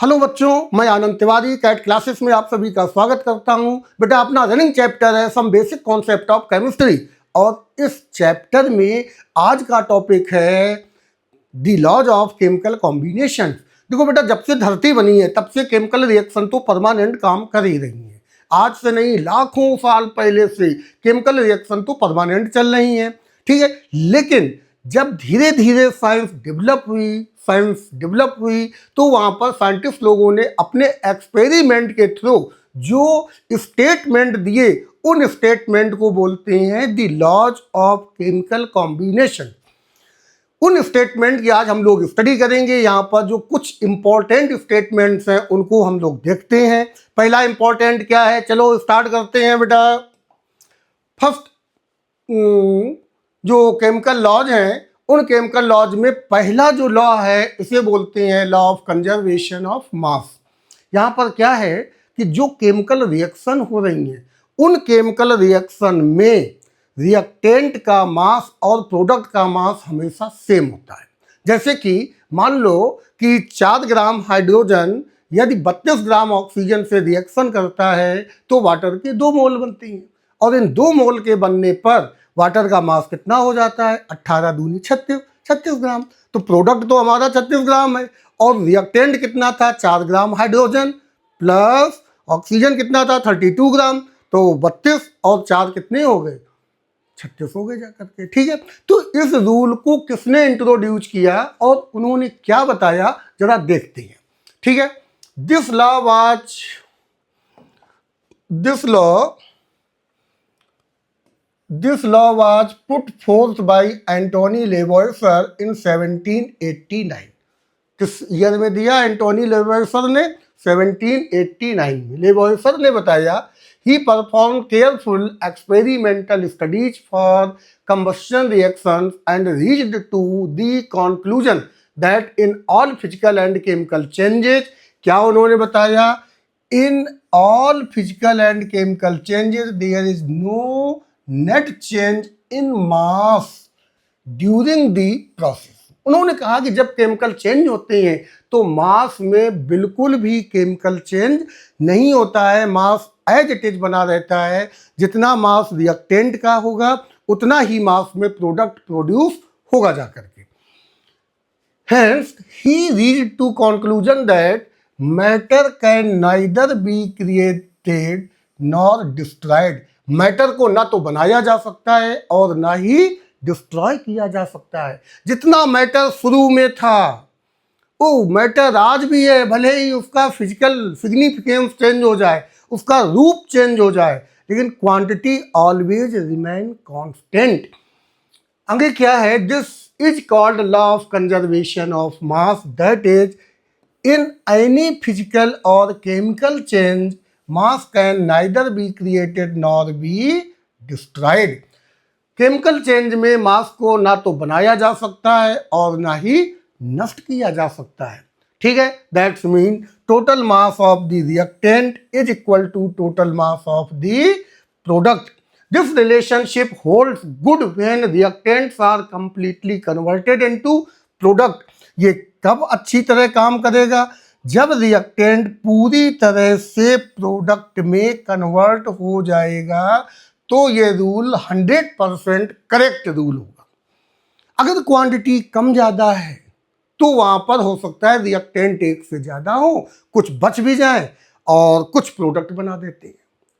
Hello बच्चों, मैं आनंद Tiwari cat classes में आप सभी का स्वागत करता हूं। बेटा अपना रनिंग चैप्टर है some basic concept of chemistry और इस चैप्टर में आज का टॉपिक है the laws of chemical combination. देखो बेटा, जब से धरती बनी है तब से केमिकल रिएक्शन तो परमानेंट काम कर ही रही है। आज से नहीं, लाखों साल पहले से केमिकल रिएक्शन तो परमानेंट चल रही है, ठीक है। लेकिन जब धीरे धीरे साइंस डेवलप हुई तो वहाँ पर साइंटिस्ट लोगों ने अपने एक्सपेरिमेंट के थ्रू जो स्टेटमेंट दिए उन स्टेटमेंट को बोलते हैं the laws of chemical combination. उन स्टेटमेंट की आज हम लोग स्टडी करेंगे। यहाँ पर जो कुछ इंपॉर्टेंट स्टेटमेंट्स हैं उनको हम लोग देखते हैं। पहला इंपॉर्टेंट क्या है, चलो स्टार्ट करते हैं बेटा। फर्स्ट, जो केमिकल लॉज हैं उन केमिकल लॉज में पहला जो लॉ है इसे बोलते हैं लॉ ऑफ कंजर्वेशन ऑफ मास। यहाँ पर क्या है कि जो केमिकल रिएक्शन हो रही हैं उन केमिकल रिएक्शन में रिएक्टेंट का मास और प्रोडक्ट का मास हमेशा सेम होता है। जैसे कि मान लो कि 4 ग्राम हाइड्रोजन यदि 32 ग्राम ऑक्सीजन से रिएक्शन करता है तो वाटर के 2 मोल बनती हैं, और इन 2 मोल के बनने पर वाटर का मास कितना हो जाता है, 18 दूनी 36 ग्राम। तो प्रोडक्ट तो हमारा 36 ग्राम है और रिएक्टेंट कितना था, 4 ग्राम हाइड्रोजन प्लस ऑक्सीजन कितना था, 32 ग्राम। तो 32 और 4 कितने हो गए, 36 हो गए जाकर के, ठीक है। तो इस रूल को किसने इंट्रोड्यूस किया और उन्होंने क्या बताया, जरा देखते हैं, ठीक है। This law was put forth by Antony Lavoisier in 1789। किस ईयर में दिया एंटोनी लेवोइसर ने, 1789 में। लेवोइसर ने बताया he performed careful experimental studies for combustion reactions and reached to the conclusion that in all physical and chemical changes, क्या उन्होंने बताया, in all physical and chemical changes there is no net change in mass during the process। उन्होंने कहा कि जब chemical change होते हैं तो मास में बिल्कुल भी केमिकल चेंज नहीं होता है, मास एज इट इज बना रहता है। जितना मास रिएक्टेंट का होगा उतना ही मास में प्रोडक्ट प्रोड्यूस होगा जाकर के। Hence he reached to conclusion that matter can neither be created nor destroyed। Matter को ना तो बनाया जा सकता है और ना ही डिस्ट्रॉय किया जा सकता है। जितना मैटर शुरू में था वो मैटर आज भी है, भले ही उसका फिजिकल सिग्निफिकेंस चेंज हो जाए, उसका रूप चेंज हो जाए, लेकिन क्वांटिटी ऑलवेज रिमेन कांस्टेंट। आगे क्या है, this is called law of conservation of mass, that is in any physical और chemical change mass can neither be created nor be destroyed. Chemical change में मास को ना तो बनाया जा सकता है और ना ही नष्ट किया जा सकता है, ठीक है। That's mean total mass of the reactant is equal to total mass of the product. This relationship holds good when reactants are completely converted into product. ये कब अच्छी तरह काम करेगा, जब रिएक्टेंट पूरी तरह से प्रोडक्ट में कन्वर्ट हो जाएगा तो ये रूल 100% करेक्ट रूल होगा। अगर क्वांटिटी कम ज़्यादा है तो वहाँ पर हो सकता है रिएक्टेंट एक से ज़्यादा हो, कुछ बच भी जाए और कुछ प्रोडक्ट बना देते हैं,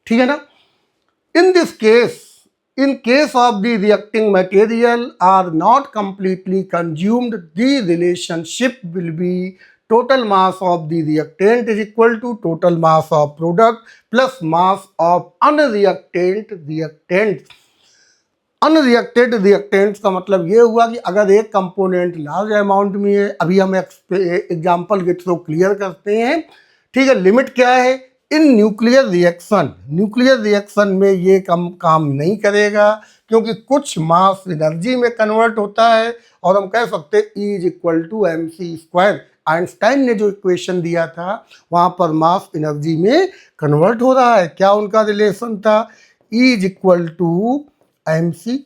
ठीक है ना। In this case, in case of the reacting material are not completely consumed, the relationship will be total mass of the reactant is equal to total mass of product plus mass of unreacted reactants। Unreacted reactants का मतलब ये हुआ कि अगर एक component large amount में है, अभी हम एग्जांपल के थ्रू क्लियर करते हैं, ठीक है। लिमिट क्या है, इन न्यूक्लियर रिएक्शन में ये काम नहीं करेगा क्योंकि कुछ मास एनर्जी में कन्वर्ट होता है और हम कह सकते हैं E is equal to mc²। Einstein ने जो इक्वेशन दिया था वहाँ पर मास एनर्जी में कन्वर्ट हो रहा है। क्या उनका रिलेशन था, E is equal to mc²।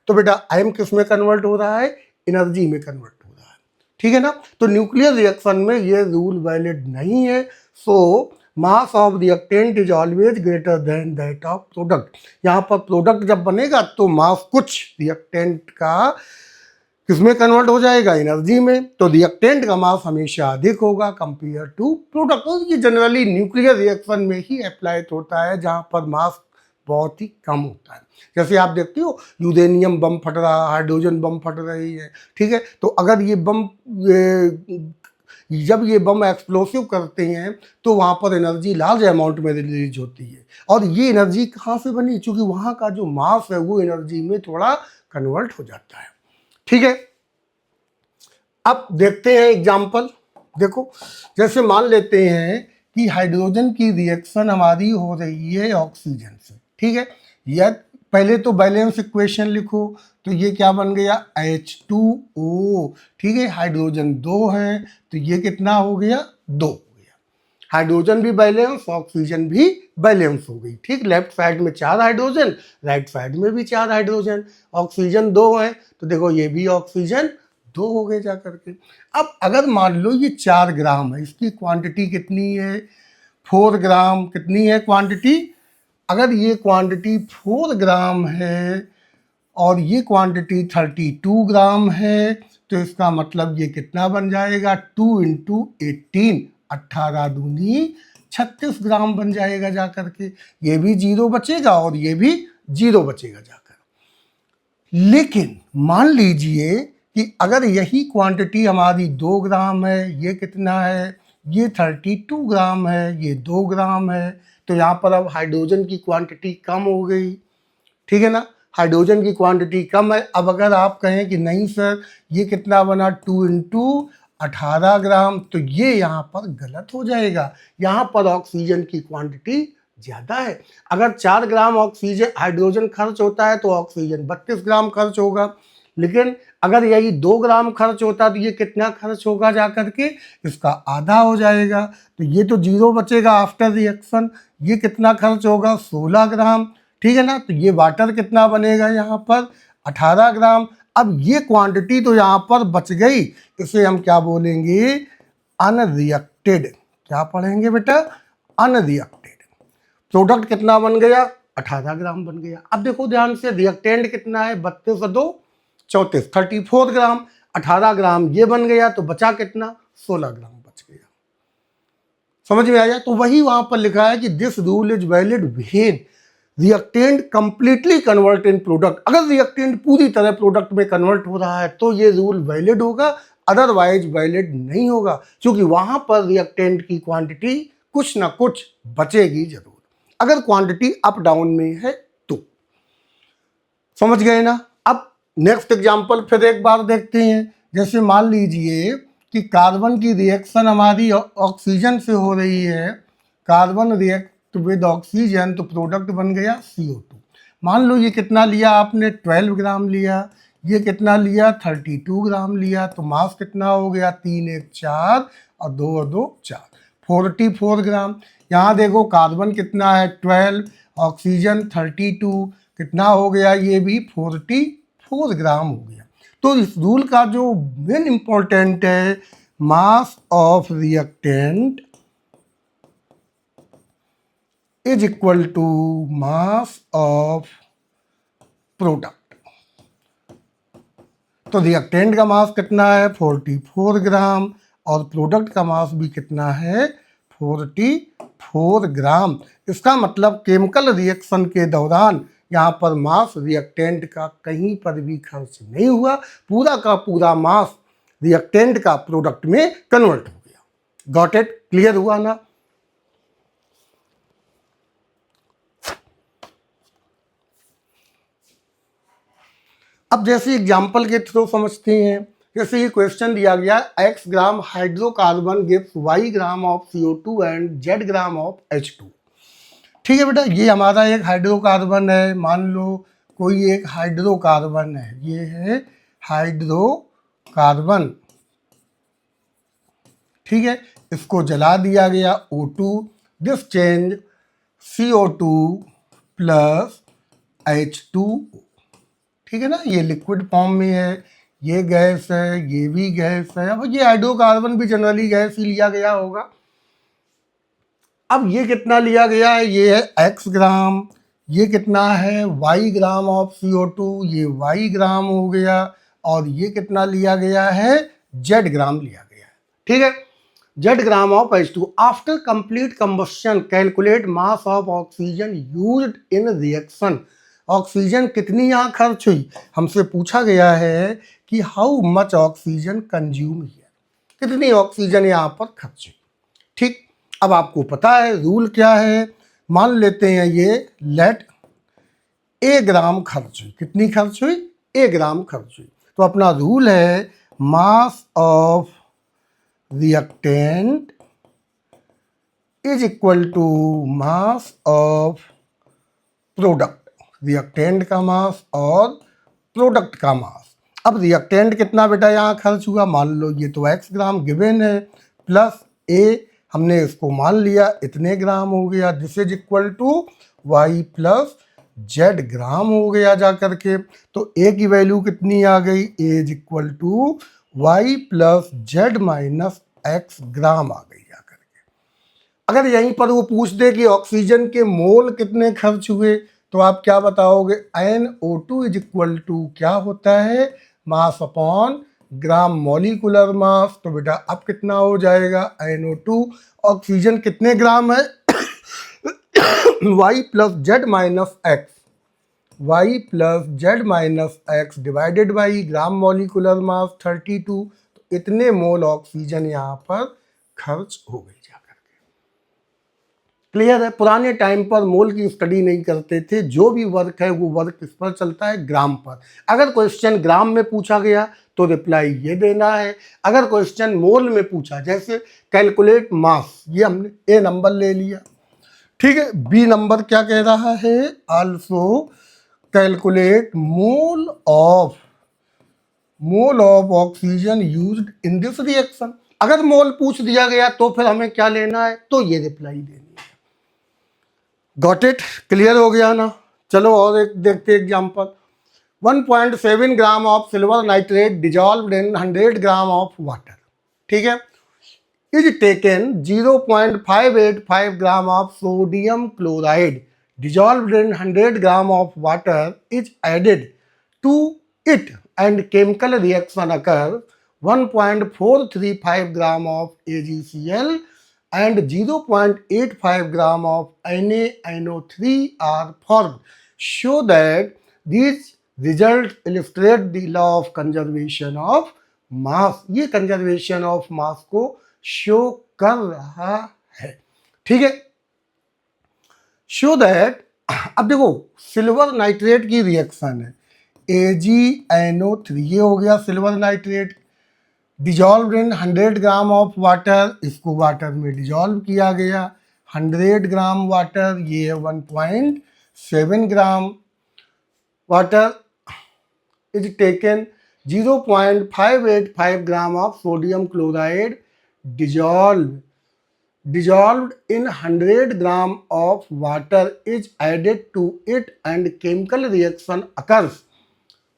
तो बेटा m किस में कन्वर्ट हो रहा है, एनर्जी में कन्वर्ट हो रहा है। ठीक है ना। तो न्यूक्लियर रिएक्शन में ये रूल वैलिड नहीं है। So mass of reactant is always greater than that of product. यहाँ पर प्रोडक्ट जब बनेगा तो मास कुछ रिएक्टेंट का किसमें कन्वर्ट हो जाएगा, एनर्जी में। तो रिएक्टेंट का मास हमेशा अधिक होगा कंपेयर टू प्रोडक्ट। और ये जनरली न्यूक्लियर रिएक्शन में ही अप्लाइड होता है जहाँ पर मास बहुत ही कम होता है। जैसे आप देखते हो यूरेनियम बम फट रहा, हाइड्रोजन बम फट रही है, ठीक है। तो अगर जब ये बम एक्सप्लोसिव करते हैं तो वहाँ पर एनर्जी लार्ज अमाउंट में रिलीज होती है। और ये एनर्जी कहाँ से बनी, क्योंकि वहाँ का जो मास है वो एनर्जी में थोड़ा कन्वर्ट हो जाता है, ठीक है। अब देखते हैं एग्जाम्पल। देखो जैसे मान लेते हैं कि हाइड्रोजन की रिएक्शन हमारी हो रही है ऑक्सीजन से, ठीक है। या पहले तो बैलेंस इक्वेशन लिखो, तो ये क्या बन गया H2O, ठीक है। हाइड्रोजन 2 है तो ये कितना हो गया 2 हो गया। हाइड्रोजन भी बैलेंस, ऑक्सीजन भी बैलेंस हो गई, ठीक। लेफ्ट साइड में 4 हाइड्रोजन, राइट साइड में भी 4 हाइड्रोजन। ऑक्सीजन 2 है तो देखो ये भी ऑक्सीजन 2 हो गए जा करके। अब अगर मान लो ये 4 ग्राम है, इसकी क्वांटिटी कितनी है 4 ग्राम। कितनी है क्वांटिटी, अगर ये क्वांटिटी 4 ग्राम है और ये क्वांटिटी 32 ग्राम है तो इसका मतलब ये कितना बन जाएगा 2 इंटू 18, 18 दूनी 36 ग्राम बन जाएगा जा करके। ये भी 0 बचेगा और ये भी 0 बचेगा जाकर। लेकिन मान लीजिए कि अगर यही क्वांटिटी हमारी 2 ग्राम है, ये कितना है, ये 32 ग्राम है, ये 2 ग्राम है, तो यहाँ पर अब हाइड्रोजन की क्वांटिटी कम हो गई, ठीक है ना। हाइड्रोजन की क्वांटिटी कम है। अब अगर आप कहें कि नहीं सर ये कितना बना 2 इंटू 18 ग्राम, तो ये यहाँ पर गलत हो जाएगा। यहाँ पर ऑक्सीजन की क्वांटिटी ज़्यादा है। अगर 4 ग्राम ऑक्सीजन हाइड्रोजन खर्च होता है तो ऑक्सीजन 32 ग्राम खर्च होगा। लेकिन अगर यही 2 ग्राम खर्च होता तो ये कितना खर्च होगा जा करके, इसका आधा हो जाएगा। तो ये तो 0 बचेगा आफ्टर रिएक्शन। ये कितना खर्च होगा 16 ग्राम, ठीक है ना। तो ये वाटर कितना बनेगा यहाँ पर 18 ग्राम। अब ये क्वांटिटी तो यहाँ पर बच गई, इसे हम क्या बोलेंगे अनरिएक्टेड। क्या पढ़ेंगे बेटा अनरिएक्टेड। प्रोडक्ट कितना बन गया 18 ग्राम बन गया। अब देखो ध्यान से रिएक्टेंट कितना है 32 और 2 34, 34 ग्राम। 18 ग्राम ये बन गया तो बचा कितना 16 ग्राम बच गया। समझ में आया। तो वही वहां पर लिखा है कि this rule is valid when reactant completely convert in product. अगर रिएक्टेंट पूरी तरह प्रोडक्ट में कन्वर्ट हो रहा है तो ये रूल वैलिड होगा, अदरवाइज वैलिड नहीं होगा, क्योंकि वहां पर रिएक्टेंट की क्वांटिटी कुछ ना कुछ बचेगी जरूर, अगर क्वांटिटी अप डाउन में है तो। समझ गए ना। अब नेक्स्ट एग्जांपल फिर एक बार देखते हैं। जैसे मान लीजिए कि कार्बन की रिएक्शन हमारी ऑक्सीजन से हो रही है, कार्बन रिएक्ट विद ऑक्सीजन, तो प्रोडक्ट बन गया CO2। मान लो ये कितना लिया आपने 12 ग्राम लिया, ये कितना लिया 32 ग्राम लिया, तो मास कितना हो गया 3 1 4 और 2 और 2 4, 44 ग्राम। यहाँ देखो कार्बन कितना है 12, ऑक्सीजन 32, कितना हो गया ये भी 44 ग्राम हो गया। तो इस रूल का जो मेन इंपॉर्टेंट है mass of reactant is equal to mass of product. तो रिएक्टेंट का मास कितना है 44 ग्राम और प्रोडक्ट का मास भी कितना है 44 ग्राम। इसका मतलब केमिकल रिएक्शन के दौरान यहाँ पर मास रिएक्टेंट का कहीं पर भी खर्च नहीं हुआ, पूरा का पूरा मास रिएक्टेंट का प्रोडक्ट में कन्वर्ट हो गया। गॉट इट, क्लियर हुआ ना। अब जैसे एग्जाम्पल के थ्रू समझते हैं। जैसे ये क्वेश्चन दिया गया x gram hydrocarbon gives y gram of CO2 and z gram of H2। ठीक है बेटा, ये हमारा एक हाइड्रोकार्बन है। मान लो कोई एक हाइड्रोकार्बन है, ये है हाइड्रोकार्बन, ठीक है। इसको जला दिया गया O2, this change CO2 plus H2O, ठीक है ना। ये लिक्विड फॉर्म में है, ये गैस है, ये भी गैस है। अब ये हाइड्रोकार्बन भी जनरली गैस ही लिया गया होगा। अब ये कितना लिया गया है, ये है x ग्राम, ये कितना है y ग्राम ऑफ CO2, ये y ग्राम हो गया, और ये कितना लिया गया है, z ग्राम लिया गया है। ठीक है, z gram of H2। After complete combustion calculate mass of oxygen used in reaction. Oxygen कितनी यहाँ खर्च हुई, हमसे पूछा गया है कि how much oxygen consume here, कितनी ऑक्सीजन यहाँ पर खर्च हुई। ठीक, अब आपको पता है रूल क्या है, मान लेते हैं ये लेट ए ग्राम खर्च हुई, कितनी खर्च हुई, ए ग्राम खर्च हुई। तो अपना रूल है mass of reactant is equal to mass of product, reactant का मास और प्रोडक्ट का मास। अब रिएक्टेंट कितना बेटा यहाँ खर्च हुआ, मान लो ये तो x ग्राम गिवन है, प्लस ए हमने इसको मान लिया इतने ग्राम हो गया, this is equal to y plus z gram हो गया जा करके। तो a की वैल्यू कितनी आ गई, a is equal to y plus z minus x gram आ गई जा करके। अगर यहीं पर वो पूछ दे कि ऑक्सीजन के मोल कितने खर्च हुए, तो आप क्या बताओगे, NO2 इज इक्वल टू क्या होता है, mass upon gram molecular mass. तो बेटा अब कितना हो जाएगा, NO2 ऑक्सीजन कितने ग्राम है y plus Z minus x, y plus Z minus x divided by gram molecular mass 32। तो इतने मोल ऑक्सीजन यहाँ पर खर्च हो गई जाकर के। क्लियर है, पुराने टाइम पर मोल की स्टडी नहीं करते थे, जो भी वर्क है वो वर्क किस पर चलता है, ग्राम पर। अगर क्वेश्चन ग्राम में पूछा गया तो रिप्लाई ये देना है, अगर क्वेश्चन मोल में पूछा, जैसे कैलकुलेट मास, ये हमने ए नंबर ले लिया। ठीक है, बी नंबर क्या कह रहा है, also calculate mole of oxygen used in this reaction. अगर मोल पूछ दिया गया तो फिर हमें क्या लेना है, तो ये रिप्लाई देनी है। गॉट इट, क्लियर हो गया ना। चलो और एक देखते example. 1.7 gram of silver nitrate dissolved in 100 gram of water, ठीक है, is taken 0.585 gram of sodium chloride dissolved in 100 gram of water is added to it and chemical reaction occurs. 1.435 gram of AgCl and 0.85 gram of NaNO3 are formed. Show that these results illustrate the law of conservation of mass. ये conservation of mass को show कर रहा है। ठीक है, show that, अब देखो silver nitrate की रिएक्शन है, AgNO3 ये हो गया silver nitrate, dissolve in 100 gram of water, इसको वाटर में डिजॉल्व किया गया, 100 ग्राम वाटर, ये है 1.7 gram water, is taken 0.585 gram of sodium chloride dissolved in 100 gram of water is added to it and chemical reaction occurs.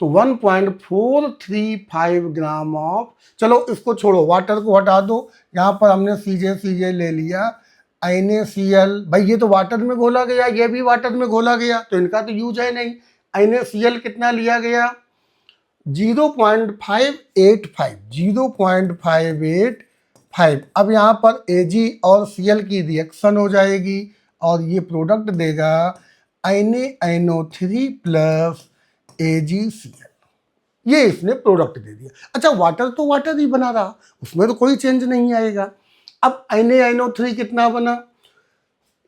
तो 1.435 gram of, चलो इसको छोड़ो, वाटर को हटा दो, यहाँ पर हमने CJ ले लिया, NaCl, भाई ये तो वाटर में घोला गया, ये भी वाटर में घोला गया, तो इनका तो यूज है नहीं। NaCl कितना लिया गया, 0.585। अब यहाँ पर Ag और Cl की रिएक्शन हो जाएगी और ये प्रोडक्ट देगा NaNO3 प्लस AgCl, ये इसने प्रोडक्ट दे दिया। अच्छा, वाटर तो वाटर ही बना रहा, उसमें तो कोई चेंज नहीं आएगा। अब NaNO3 कितना बना,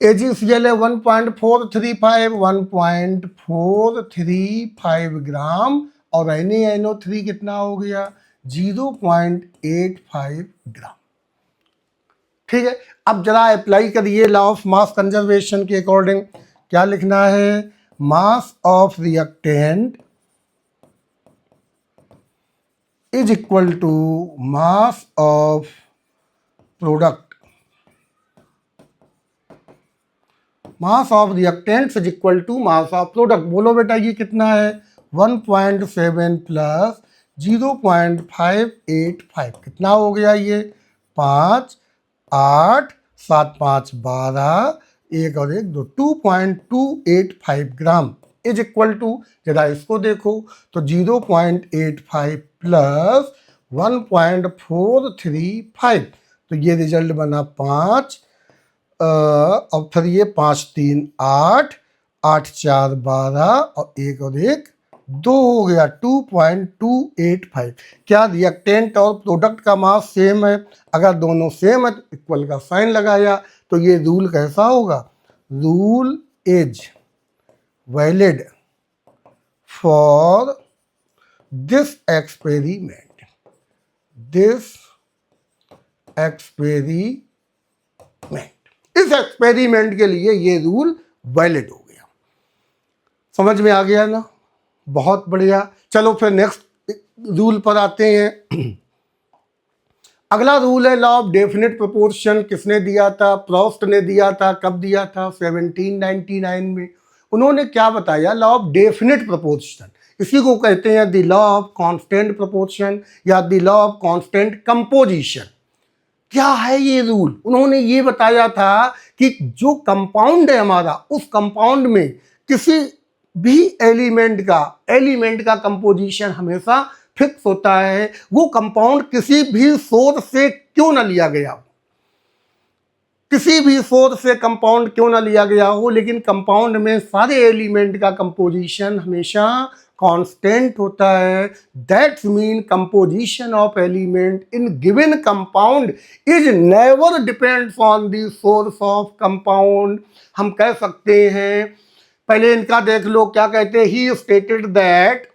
AgCl है 1.435 ग्राम और NaNO3 कितना हो गया, 0.85 ग्राम। ठीक है, अब जरा अप्लाई करिए लॉ ऑफ मास कंजर्वेशन के अकॉर्डिंग। क्या लिखना है, mass of reactant is equal to mass of product, mass of reactant is equal to mass of product. बोलो बेटा ये कितना है, 1.7 प्लस 0.585 कितना हो गया ये 5 8 7 5 12 1 और 1 2 2.285 ग्राम इज इक्वल टू, जरा इसको देखो तो 0.85 प्लस 1.435, तो ये रिजल्ट बना 5 और फिर ये 5 3 8 8 4 12 और 1 और 1 2 हो गया 2.285। क्या रिएक्टेंट और प्रोडक्ट का मास सेम है? अगर दोनों सेम है तो इक्वल का साइन लगाया, तो ये रूल कैसा होगा? Rule is valid for this experiment, इस एक्सपेरिमेंट के लिए ये रूल वैलिड हो गया। समझ में आ गया ना? बहुत बढ़िया। चलो फिर नेक्स्ट रूल पर आते हैं। अगला रूल है लॉ ऑफ डेफिनेट प्रोपोर्शन। किसने दिया था? प्रोस्ट ने दिया था। कब दिया था? 1799 में। उन्होंने क्या बताया? Law of definite proportion. इसी को कहते हैं the law of constant proportion या the law of constant composition. क्या है ये रूल? उन्होंने ये बताया था कि जो कंपाउंड है हमारा, उस कंपाउंड में किसी भी एलिमेंट का कंपोजिशन हमेशा फिक्स होता है। वो कंपाउंड किसी भी सोर्स से क्यों ना लिया गया हो, किसी भी सोर्स से कंपाउंड क्यों ना लिया गया हो, लेकिन कंपाउंड में सारे एलिमेंट का कंपोजिशन हमेशा कांस्टेंट होता है। That's mean composition of element in given compound is never depends on the source of compound. हम कह सकते हैं, पहले इनका देख लो क्या कहते हैं। ही स्टेटेड दैट,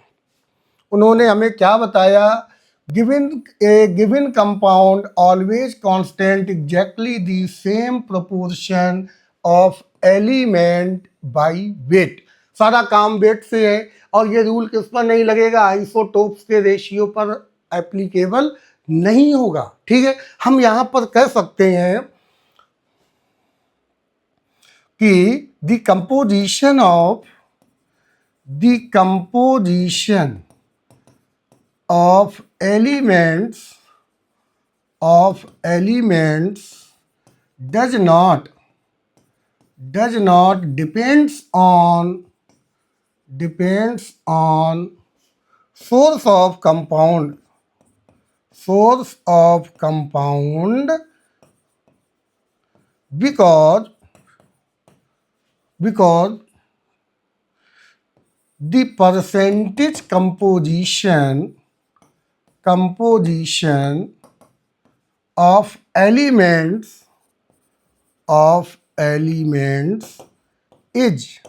उन्होंने हमें क्या बताया? Given compound always constant exactly the same proportion of element by weight. सारा काम वेट से है, और ये रूल किस पर नहीं लगेगा? आइसोटोप्स के रेशियो पर एप्लीकेबल नहीं होगा। ठीक है, हम यहां पर कह सकते हैं कि the composition of elements does not depends on source of compound because the percentage composition of elements is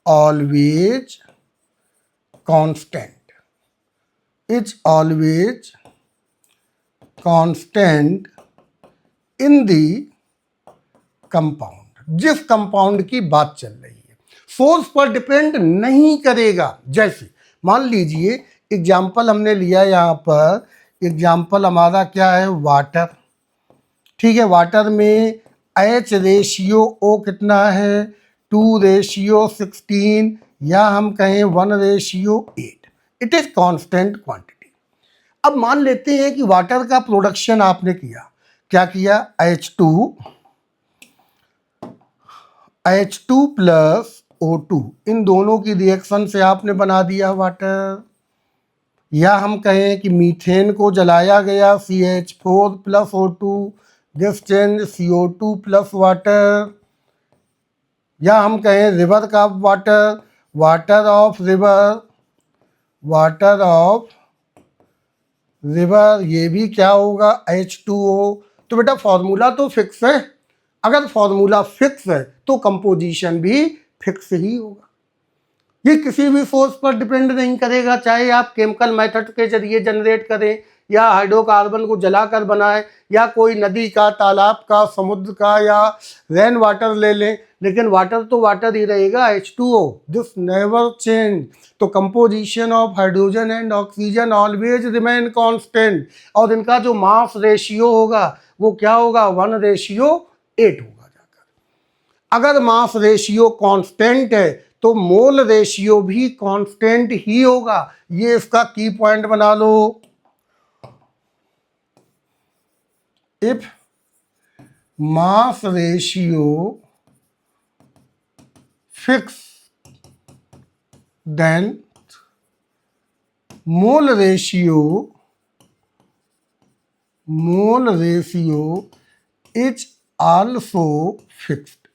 always constant in the compound. जिस कंपाउंड की बात चल रही है सोर्स पर डिपेंड नहीं करेगा। जैसे मान लीजिए एग्जाम्पल हमने लिया, यहाँ पर एग्जाम्पल हमारा क्या है? वाटर। ठीक है, वाटर में H रेशियो O कितना है? 2:16 या हम कहें 1:8। It is constant quantity. अब मान लेते हैं कि वाटर का प्रोडक्शन आपने किया, क्या किया? H2 प्लस O2, इन दोनों की रिएक्शन से आपने बना दिया वाटर। या हम कहें कि मीथेन को जलाया गया, CH4 plus O2, this change CO2 plus water. या हम कहें रिवर का वाटर ऑफ रिवर, ये भी क्या होगा? H2O। तो बेटा फॉर्मूला तो फिक्स है। अगर फॉर्मूला फिक्स है तो कंपोजिशन भी फिक्स ही होगा। ये किसी भी सोर्स पर डिपेंड नहीं करेगा, चाहे आप केमिकल मेथड के जरिए जनरेट करें या हाइड्रोकार्बन को जलाकर बनाएं या कोई नदी का, तालाब का, समुद्र का या रेन वाटर ले लें, लेकिन वाटर तो वाटर ही रहेगा। H2O, this never change. तो composition of hydrogen and oxygen always remain constant, और इनका जो मास रेशियो होगा वो क्या होगा? 1:8 होगा जाकर। अगर मास रेशियो कांस्टेंट है तो मोल रेशियो भी कांस्टेंट ही होगा। ये इसका की पॉइंट बना लो। If mass ratio fix then mole ratio is also fixed.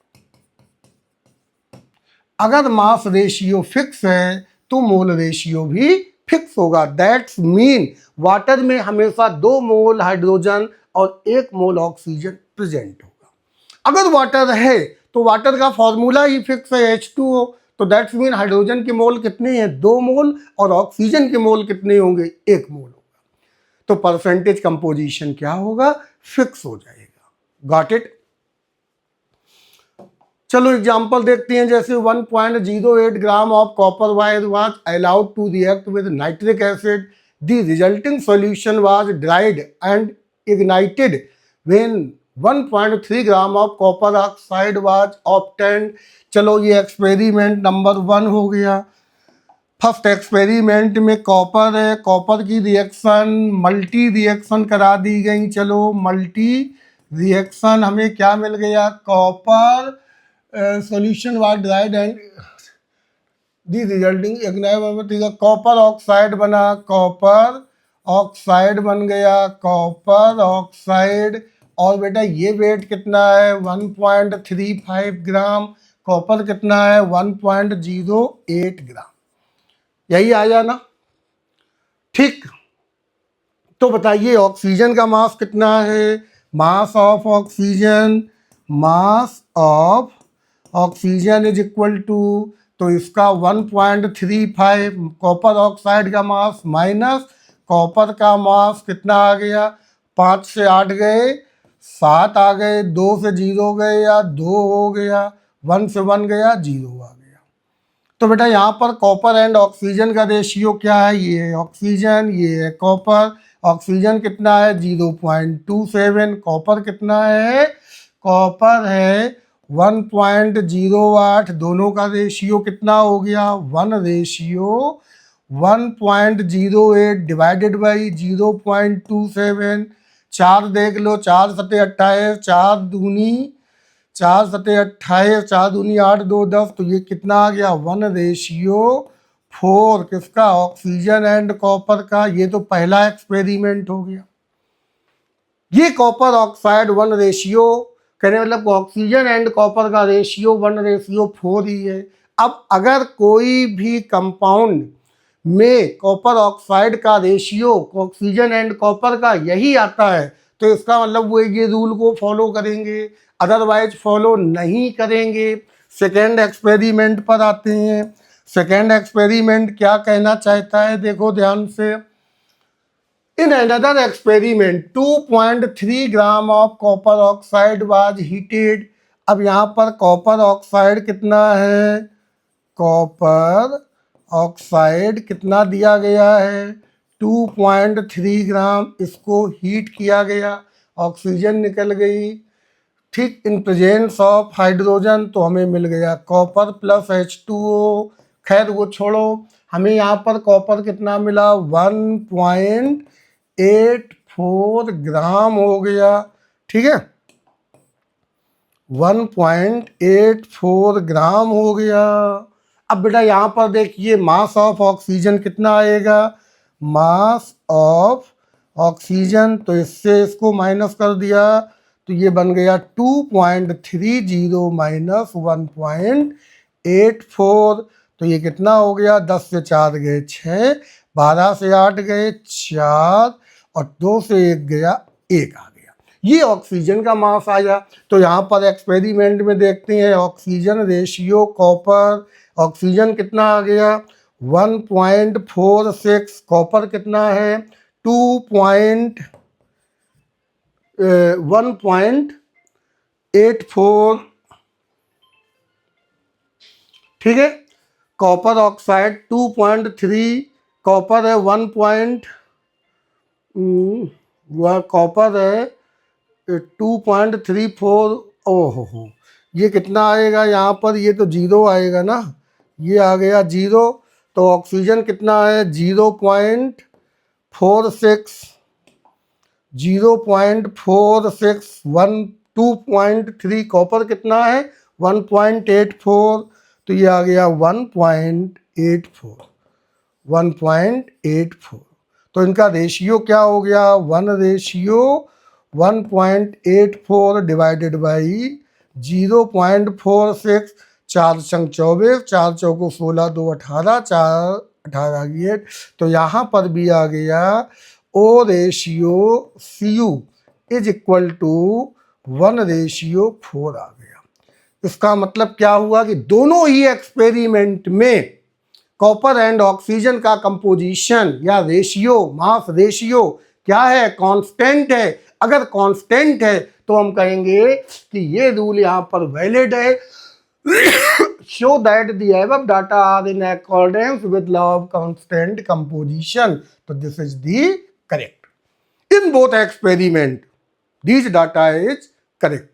अगर मास रेशियो फिक्स है तो मोल रेशियो भी फिक्स होगा। दैट्स मीन वाटर में हमेशा 2 मोल हाइड्रोजन और 1 मोल ऑक्सीजन प्रेजेंट होगा। अगर वाटर है तो वाटर का फॉर्मूला ही फिक्स है H2O, तो दैट्स मीन हाइड्रोजन के मोल कितने हैं 2 मोल और ऑक्सीजन के मोल कितने होंगे 1 मोल होगा। तो परसेंटेज कंपोजिशन क्या होगा फिक्स हो जाएगा। Got it. चलो एग्जांपल देखते हैं। जैसे 1.08 gram of copper wire was allowed to react with nitric acid. The resulting solution was dried and ignited when 1.3 gram of copper oxide was obtained. चलो ये एक्सपेरिमेंट नंबर 1 हो गया। फर्स्ट एक्सपेरिमेंट में copper है, copper की reaction multi reaction करा दी गई। चलो मल्टी रिएक्शन हमें क्या मिल गया, copper solution was dried and the resulting ignite, copper oxide बना, कॉपर ऑक्साइड बन गया, कॉपर ऑक्साइड। और बेटा ये वेट कितना है 1.35 ग्राम, कॉपर कितना है 1.08 ग्राम। यही आया ना, ठीक। तो बताइए ऑक्सीजन का मास कितना है, mass of oxygen is equal to, तो इसका 1.35 कॉपर ऑक्साइड का मास माइनस कॉपर का मास कितना आ गया, 5 से 8 गए 7 आ गए, 2 से 0 गए या 2 हो गया, 1 से 1 गया 0 आ गया। तो बेटा यहाँ पर कॉपर एंड ऑक्सीजन का रेशियो क्या है, ये है ऑक्सीजन, ये है कॉपर। ऑक्सीजन कितना है 0.27, कॉपर कितना है, कॉपर है 1.08, दोनों का रेशियो कितना हो गया 1:1.08 डिवाइडेड बाई 0.27। 4 देख लो, 4 सते 28, 4 दूनी 4 सते 28, 4 दूनी 8, 2 10, तो ये कितना आ गया 1:4 किसका, ऑक्सीजन एंड कॉपर का। ये तो पहला एक्सपेरिमेंट हो गया। ये कॉपर ऑक्साइड 1:, कहने मतलब ऑक्सीजन एंड कॉपर का रेशियो 1:4 ही है। अब अगर कोई भी कंपाउंड में कॉपर ऑक्साइड का रेशियो ऑक्सीजन एंड कॉपर का यही आता है तो इसका मतलब वो ये रूल को फॉलो करेंगे, अदरवाइज फॉलो नहीं करेंगे। सेकेंड एक्सपेरिमेंट पर आते हैं। सेकेंड एक्सपेरिमेंट क्या कहना चाहता है, देखो ध्यान से। In another experiment 2.3 gram of copper oxide was heated. अब यहाँ पर कॉपर ऑक्साइड कितना है, कॉपर ऑक्साइड कितना दिया गया है 2.3 ग्राम, इसको हीट किया गया, ऑक्सीजन निकल गई, ठीक। इन प्रेजेंस ऑफ हाइड्रोजन तो हमें मिल गया कॉपर प्लस H2O। खैर वो छोड़ो, हमें यहाँ पर कॉपर कितना मिला 1.84 ग्राम हो गया, ठीक है 1.84 ग्राम हो गया। अब बेटा यहाँ पर देखिए मास ऑफ ऑक्सीजन कितना आएगा, मास ऑफ ऑक्सीजन, तो इससे इसको माइनस कर दिया तो ये बन गया 2.30 माइनस 1.84, तो ये कितना हो गया 10 से 4 गए 6, 12 से 8 गए 4 और 2 से 1 गया 1 आ गया। ये ऑक्सीजन का मास आया। तो यहाँ पर एक्सपेरिमेंट में देखते हैं ऑक्सीजन रेशियो कॉपर, ऑक्सीजन कितना आ गया 1.46, कॉपर कितना है 1.84, ठीक है। कॉपर ऑक्साइड 2.3, कॉपर है 1. कॉपर है 2.34, ओहो ये कितना आएगा यहाँ पर, ये तो 0 आएगा ना, ये आ गया 0, तो ऑक्सीजन कितना है 0.46, 0.46, 2.3, कॉपर कितना है 1.84, तो ये आ गया 1.84, 1.84। तो इनका रेशियो क्या हो गया 1:1.84 डिवाइडेड बाई 0.46, 4 संग 24, 4 चौको 16, 2 18, 4 18 ये, तो यहाँ पर भी आ गया O ratio C U is equal to 1:4 आ गया। इसका मतलब क्या हुआ कि दोनों ही एक्सपेरिमेंट में कॉपर एंड ऑक्सीजन का कंपोजिशन या रेशियो, मास रेशियो क्या है कांस्टेंट है। अगर कांस्टेंट है तो हम कहेंगे कि ये रूल यहाँ पर वैलिड है, show that the above data are in accordance with law of constant composition, so this is the correct in both experiment, these data is correct।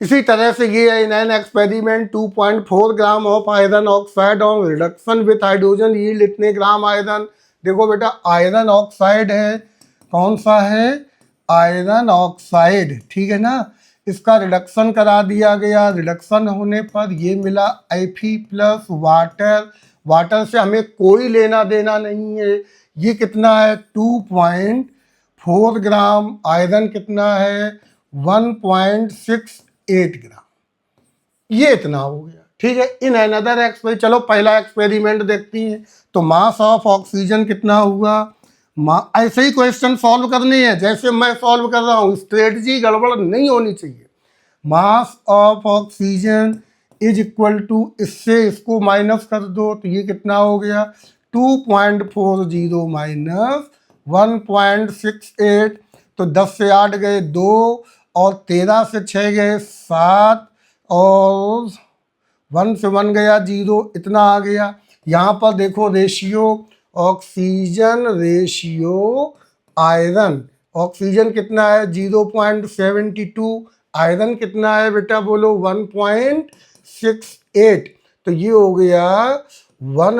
इसी तरह से ये है in an experiment 2.4 gram of iron oxide on reduction with hydrogen yield इतने ग्राम iron. देखो बेटा iron oxide है, कौन सा है आयरन ऑक्साइड, ठीक है ना। इसका रिडक्शन करा दिया गया, रिडक्शन होने पर ये मिला Fe प्लस वाटर, वाटर से हमें कोई लेना देना नहीं है। ये कितना है 2.4 ग्राम, आयरन कितना है 1.68 ग्राम, ये इतना हो गया, ठीक है। इन अनदर एक्सपेरिमेंट, चलो पहला एक्सपेरिमेंट देखती हैं। तो मास ऑफ ऑक्सीजन कितना हुआ, ऐसे ही क्वेश्चन सॉल्व करने हैं जैसे मैं सॉल्व कर रहा हूँ, स्ट्रेटजी गड़बड़ नहीं होनी चाहिए। Mass of oxygen is equal to, इससे इसको माइनस कर दो तो ये कितना हो गया 2.40 माइनस 1.68, तो 10 से 8 गए 2 और 13 से 6 गए 7 और 1 से 1 गया 0, इतना आ गया। यहाँ पर देखो ratio oxygen ratio iron, oxygen कितना है 0.72, आयरन कितना है बेटा बोलो 1.68, तो ये हो गया 1:,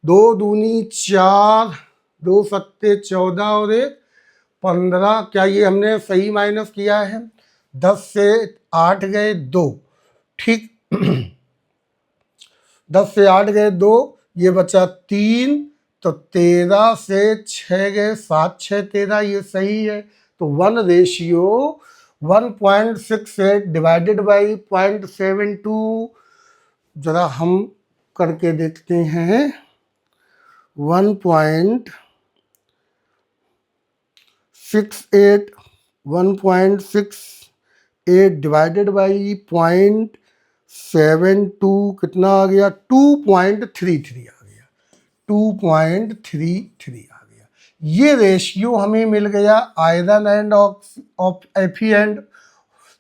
2 दूनी 4, 2 सत्ते 14 और 1 15, क्या ये हमने सही माइनस किया है, 10 से 8 गए 2, ठीक 10 से 8 गए 2, ये बचा 3, तो 13 से 6 गए 7 6 13, ये सही है। तो 1:1.68 डिवाइडेड बाई 0.72, जरा हम करके देखते हैं 1.68 डिवाइडेड बाई 0.72 कितना आ गया 2.33 आ गया, 2.33 आ गया। ये रेशियो हमें मिल गया iron and of Fe and,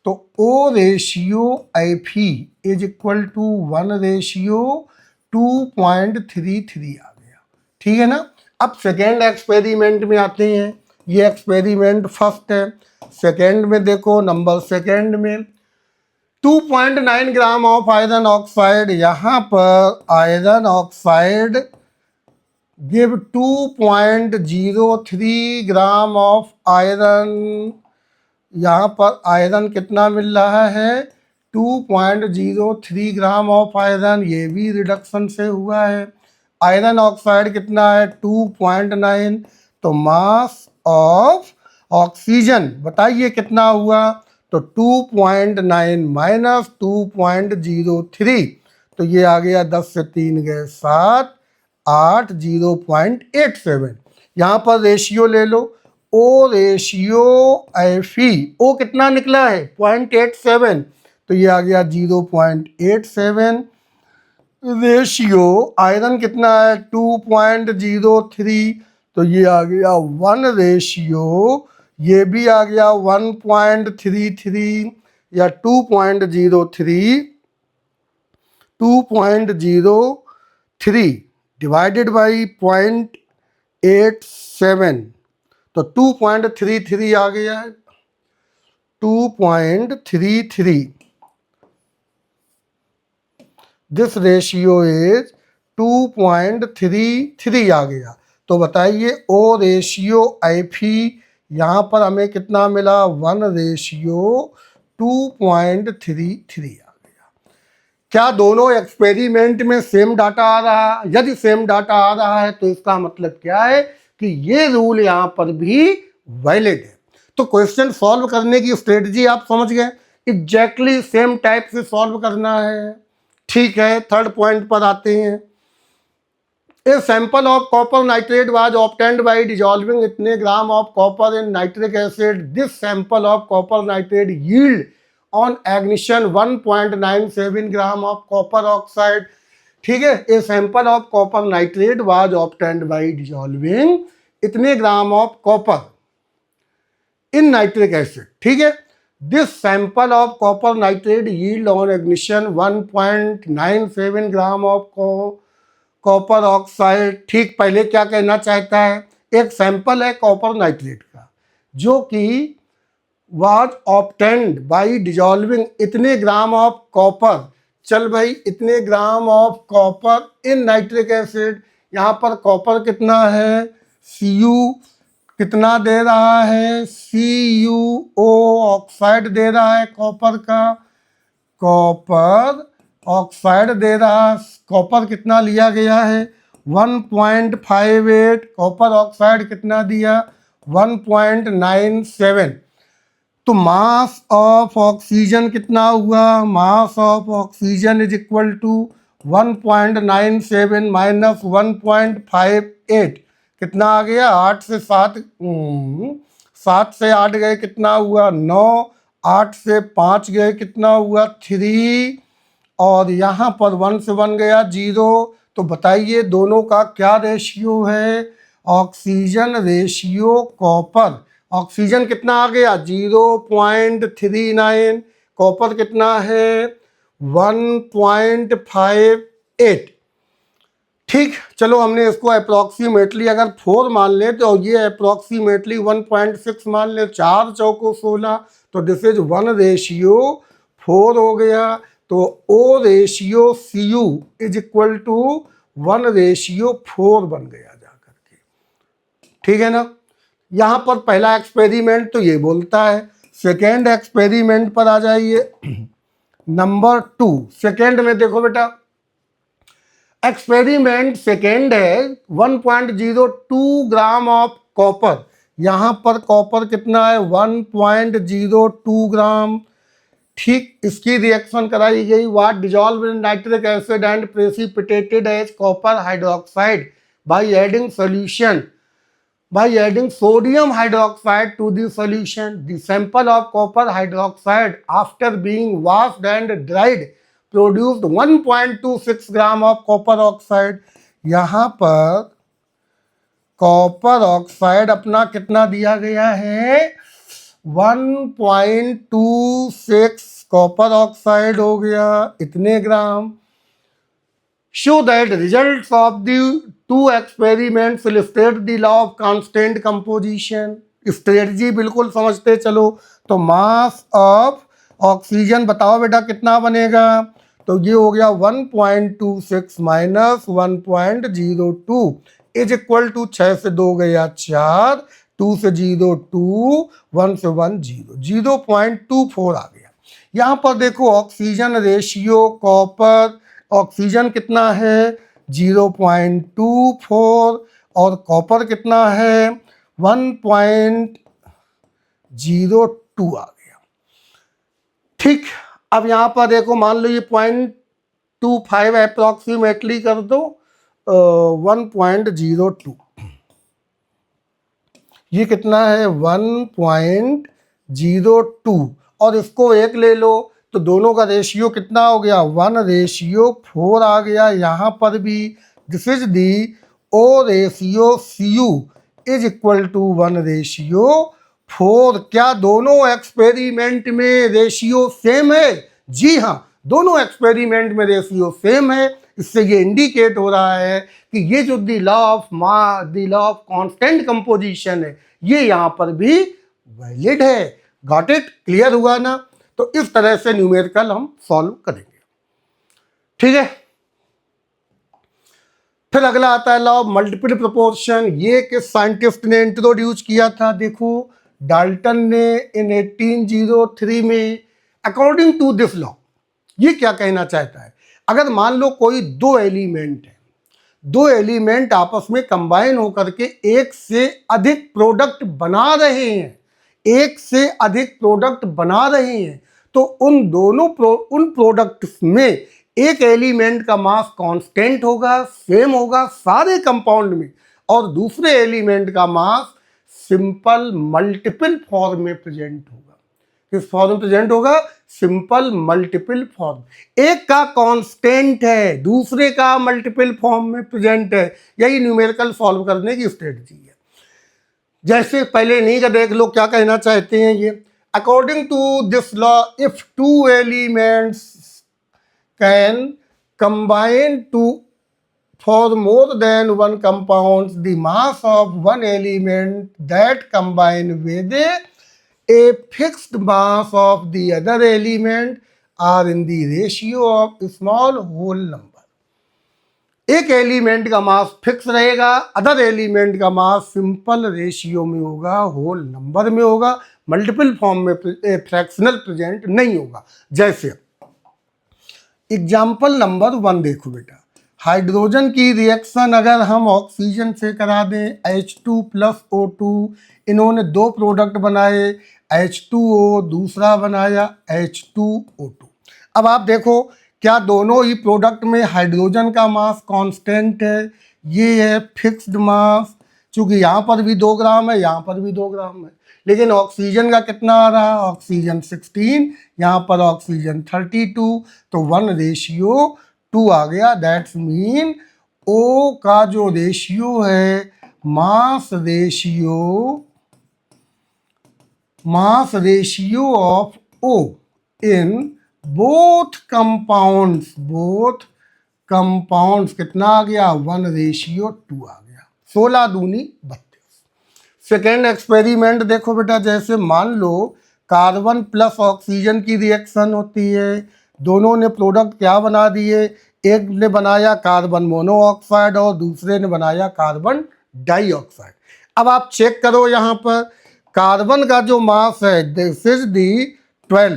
तो O ratio Fe is equal to 1:2.33 आ गया, ठीक है ना। अब सेकेंड एक्सपेरिमेंट में आते हैं, ये एक्सपेरिमेंट फर्स्ट है। सेकेंड में देखो नंबर सेकेंड में 2.9 ग्राम ऑफ आयरन ऑक्साइड, यहाँ पर iron oxide give 2.03 gram of iron, यहाँ पर आयरन कितना मिल रहा है 2.03 ग्राम ऑफ आयरन, ये भी रिडक्शन से हुआ है। आयरन ऑक्साइड कितना है 2.9, तो मास ऑफ ऑक्सीजन बताइए कितना हुआ, तो 2.9 माइनस 2.03, तो ये आ गया 10 से 3 गए 7 8 0.87। यहाँ पर रेशियो ले लो, ओ रेशियो Fe, ओ कितना निकला है 0.87, तो ये आ गया 0.87। रेशियो आयरन कितना है 2.03, तो ये आ गया 1:, ये भी आ गया 1.33 या 2.03 डिवाइडेड बाई 0.87, तो 2.33 आ गया है 2.33, दिस रेशियो इज 2.33 आ गया। तो बताइए ओ रेशियो एफी यहाँ पर हमें कितना मिला, 1:2.33 आ गया। क्या दोनों एक्सपेरिमेंट में सेम डाटा आ रहा है? यदि सेम डाटा आ रहा है तो इसका मतलब क्या है कि ये रूल यहाँ पर भी वैलिड है। तो क्वेश्चन सॉल्व करने की स्ट्रेटजी आप समझ गए, एग्जैक्टली सेम टाइप से सॉल्व करना है। ठीक है, थर्ड पॉइंट पर आते हैं। A sample of copper nitrate was obtained by dissolving इतने ग्राम of copper in nitric acid. This sample of copper nitrate yield on ignition 1.97 gram of copper oxide. ठीक है, A sample of copper nitrate was obtained by dissolving इतने ग्राम of copper in nitric acid. ठीक है, this sample of copper nitrate yield on ignition 1.97 gram of copper oxide. ठीक, पहले क्या कहना चाहता है, एक सैंपल है कॉपर नाइट्रेट का जो कि वाज ऑब्टेन्ड बाय डिजॉल्विंग इतने ग्राम ऑफ कॉपर। चल भाई, इतने ग्राम of copper in nitric acid. यहाँ पर कॉपर कितना है, Cu कितना दे रहा है, CuO ऑक्साइड दे रहा है कॉपर का, कॉपर ऑक्साइड दे रहा। कॉपर कितना लिया गया है, 1.58। कॉपर ऑक्साइड कितना दिया, 1.97। तो मास ऑफ ऑक्सीजन कितना हुआ, mass of oxygen is equal to 1.97 minus 1.58 कितना आ गया, 8 से 7 7 से 8 गए कितना हुआ 9, 8 से 5 गए कितना हुआ 3, और यहाँ पर 1 से 1 गया 0। तो बताइए दोनों का क्या रेशियो है, ऑक्सीजन रेशियो कॉपर। ऑक्सीजन कितना आ गया 0.39, कॉपर कितना है 1.58। ठीक, चलो हमने इसको अप्रॉक्सीमेटली अगर 4 मान ले तो ये अप्रॉक्सीमेटली 1.6 मान ले, 4 चौको 16, तो दिस इज 1:4 हो गया। तो O ratio Cu is equal to 1:4 बन गया जाकर के। ठीक है ना, यहां पर पहला एक्सपेरिमेंट तो ये बोलता है। सेकेंड एक्सपेरिमेंट पर आ जाइए, नंबर 2। सेकेंड में देखो बेटा, एक्सपेरिमेंट सेकेंड है 1.02 ग्राम ऑफ कॉपर। यहां पर कॉपर कितना है 1.02 ग्राम। ठीक, इसकी रिएक्शन कराई गई, what dissolve in nitric acid and precipitated as copper hydroxide by adding solution, by adding sodium hydroxide to the solution. The sample of copper hydroxide after being washed and dried produced 1.26 gram of copper oxide. यहाँ पर copper oxide अपना कितना दिया गया है 1.26 copper oxide हो गया इतने ग्राम। Show that results of the two experiments illustrate the law of constant composition. Strategy बिल्कुल समझते चलो। तो मास ऑफ ऑक्सीजन बताओ बेटा कितना बनेगा, तो ये हो गया 1.26 माइनस 1.02 इज इक्वल टू 6 से 2 गया 4, 2 से 0 2, 1 से 1 0, 0.24 आ गया। यहाँ पर देखो ऑक्सीजन रेशियो कॉपर, ऑक्सीजन कितना है 0.24 और कॉपर कितना है 1.02 आ गया। ठीक, अब यहाँ पर देखो मान लो ये 0.25 अप्रॉक्सीमेटली कर दो 1.02, ये कितना है 1.02 और इसको 1 ले लो तो दोनों का रेशियो कितना हो गया 1:4 आ गया। यहाँ पर भी this is the O ratio Cu is equal to 1:4। क्या दोनों एक्सपेरिमेंट में रेशियो सेम है? जी हाँ, दोनों एक्सपेरिमेंट में रेशियो सेम है। इससे ये इंडिकेट हो रहा है कि ये जो the law of constant composition है ये यहाँ पर भी वैलिड है। Got it? क्लियर हुआ ना? तो इस तरह से न्यूमेरिकल हम सॉल्व करेंगे। ठीक है। फिर अगला आता है लॉ ऑफ मल्टीपल प्रोपोर्शन। ये किस साइंटिस्ट ने इंट्रोड्यूस किया था? देखो, डाल्टन ने इन 1803 में। अकॉर्डिंग टू दिस लॉ ये क्या कहना चाहता है? अगर मान लो कोई दो एलिमेंट है, दो एलिमेंट आपस में कंबाइन होकर के एक से अधिक प्रोडक्ट बना रहे हैं, एक से अधिक प्रोडक्ट बना रहे हैं, तो उन दोनों उन प्रोडक्ट्स में एक एलिमेंट का मास कांस्टेंट होगा, सेम होगा सारे कंपाउंड में, और दूसरे एलिमेंट का मास सिंपल मल्टीपल फॉर्म में प्रेजेंट होगा। किस फॉर्म में प्रेजेंट होगा? Simple multiple form. एक का कांस्टेंट है, दूसरे का मल्टीपल फॉर्म में प्रेजेंट है। यही न्यूमेरिकल सॉल्व करने की स्ट्रेटजी है। जैसे पहले नहीं का देख लो क्या कहना चाहते हैं ये। According to this law, if two elements can combine to for more than one compounds, the mass of one element that combine with a fixed mass of the other element are in the ratio of small whole number। एक element का mass fix रहेगा, other element का मास simple ratio में होगा, whole number में होगा, multiple form में fractional present नहीं होगा। जैसे एग्जाम्पल नंबर 1 देखो बेटा, हाइड्रोजन की रिएक्शन अगर हम ऑक्सीजन से करा दें, H2 प्लस O2, इन्होंने दो प्रोडक्ट बनाए, H2O, दूसरा बनाया H2O2। अब आप देखो क्या दोनों ही प्रोडक्ट में हाइड्रोजन का मास कांस्टेंट है? ये है फिक्स्ड मास, चूंकि यहाँ पर भी 2 ग्राम है, यहाँ पर भी 2 ग्राम है। लेकिन ऑक्सीजन का कितना आ रहा है? ऑक्सीजन 16, यहाँ पर ऑक्सीजन 32, तो 1:2 आ गया। दैट्स मीन ओ का जो रेशियो है, mass ratio of O in both compounds कितना आ गया? 1:2 आ गया। 16 दूनी 32। सेकेंड एक्सपेरिमेंट देखो बेटा, जैसे मान लो कार्बन प्लस ऑक्सीजन की रिएक्शन होती है, दोनों ने प्रोडक्ट क्या बना दिए? एक ने बनाया कार्बन मोनोऑक्साइड और दूसरे ने बनाया कार्बन डाइऑक्साइड। अब आप चेक करो, यहाँ पर कार्बन का जो मास है दिस इज दी 12,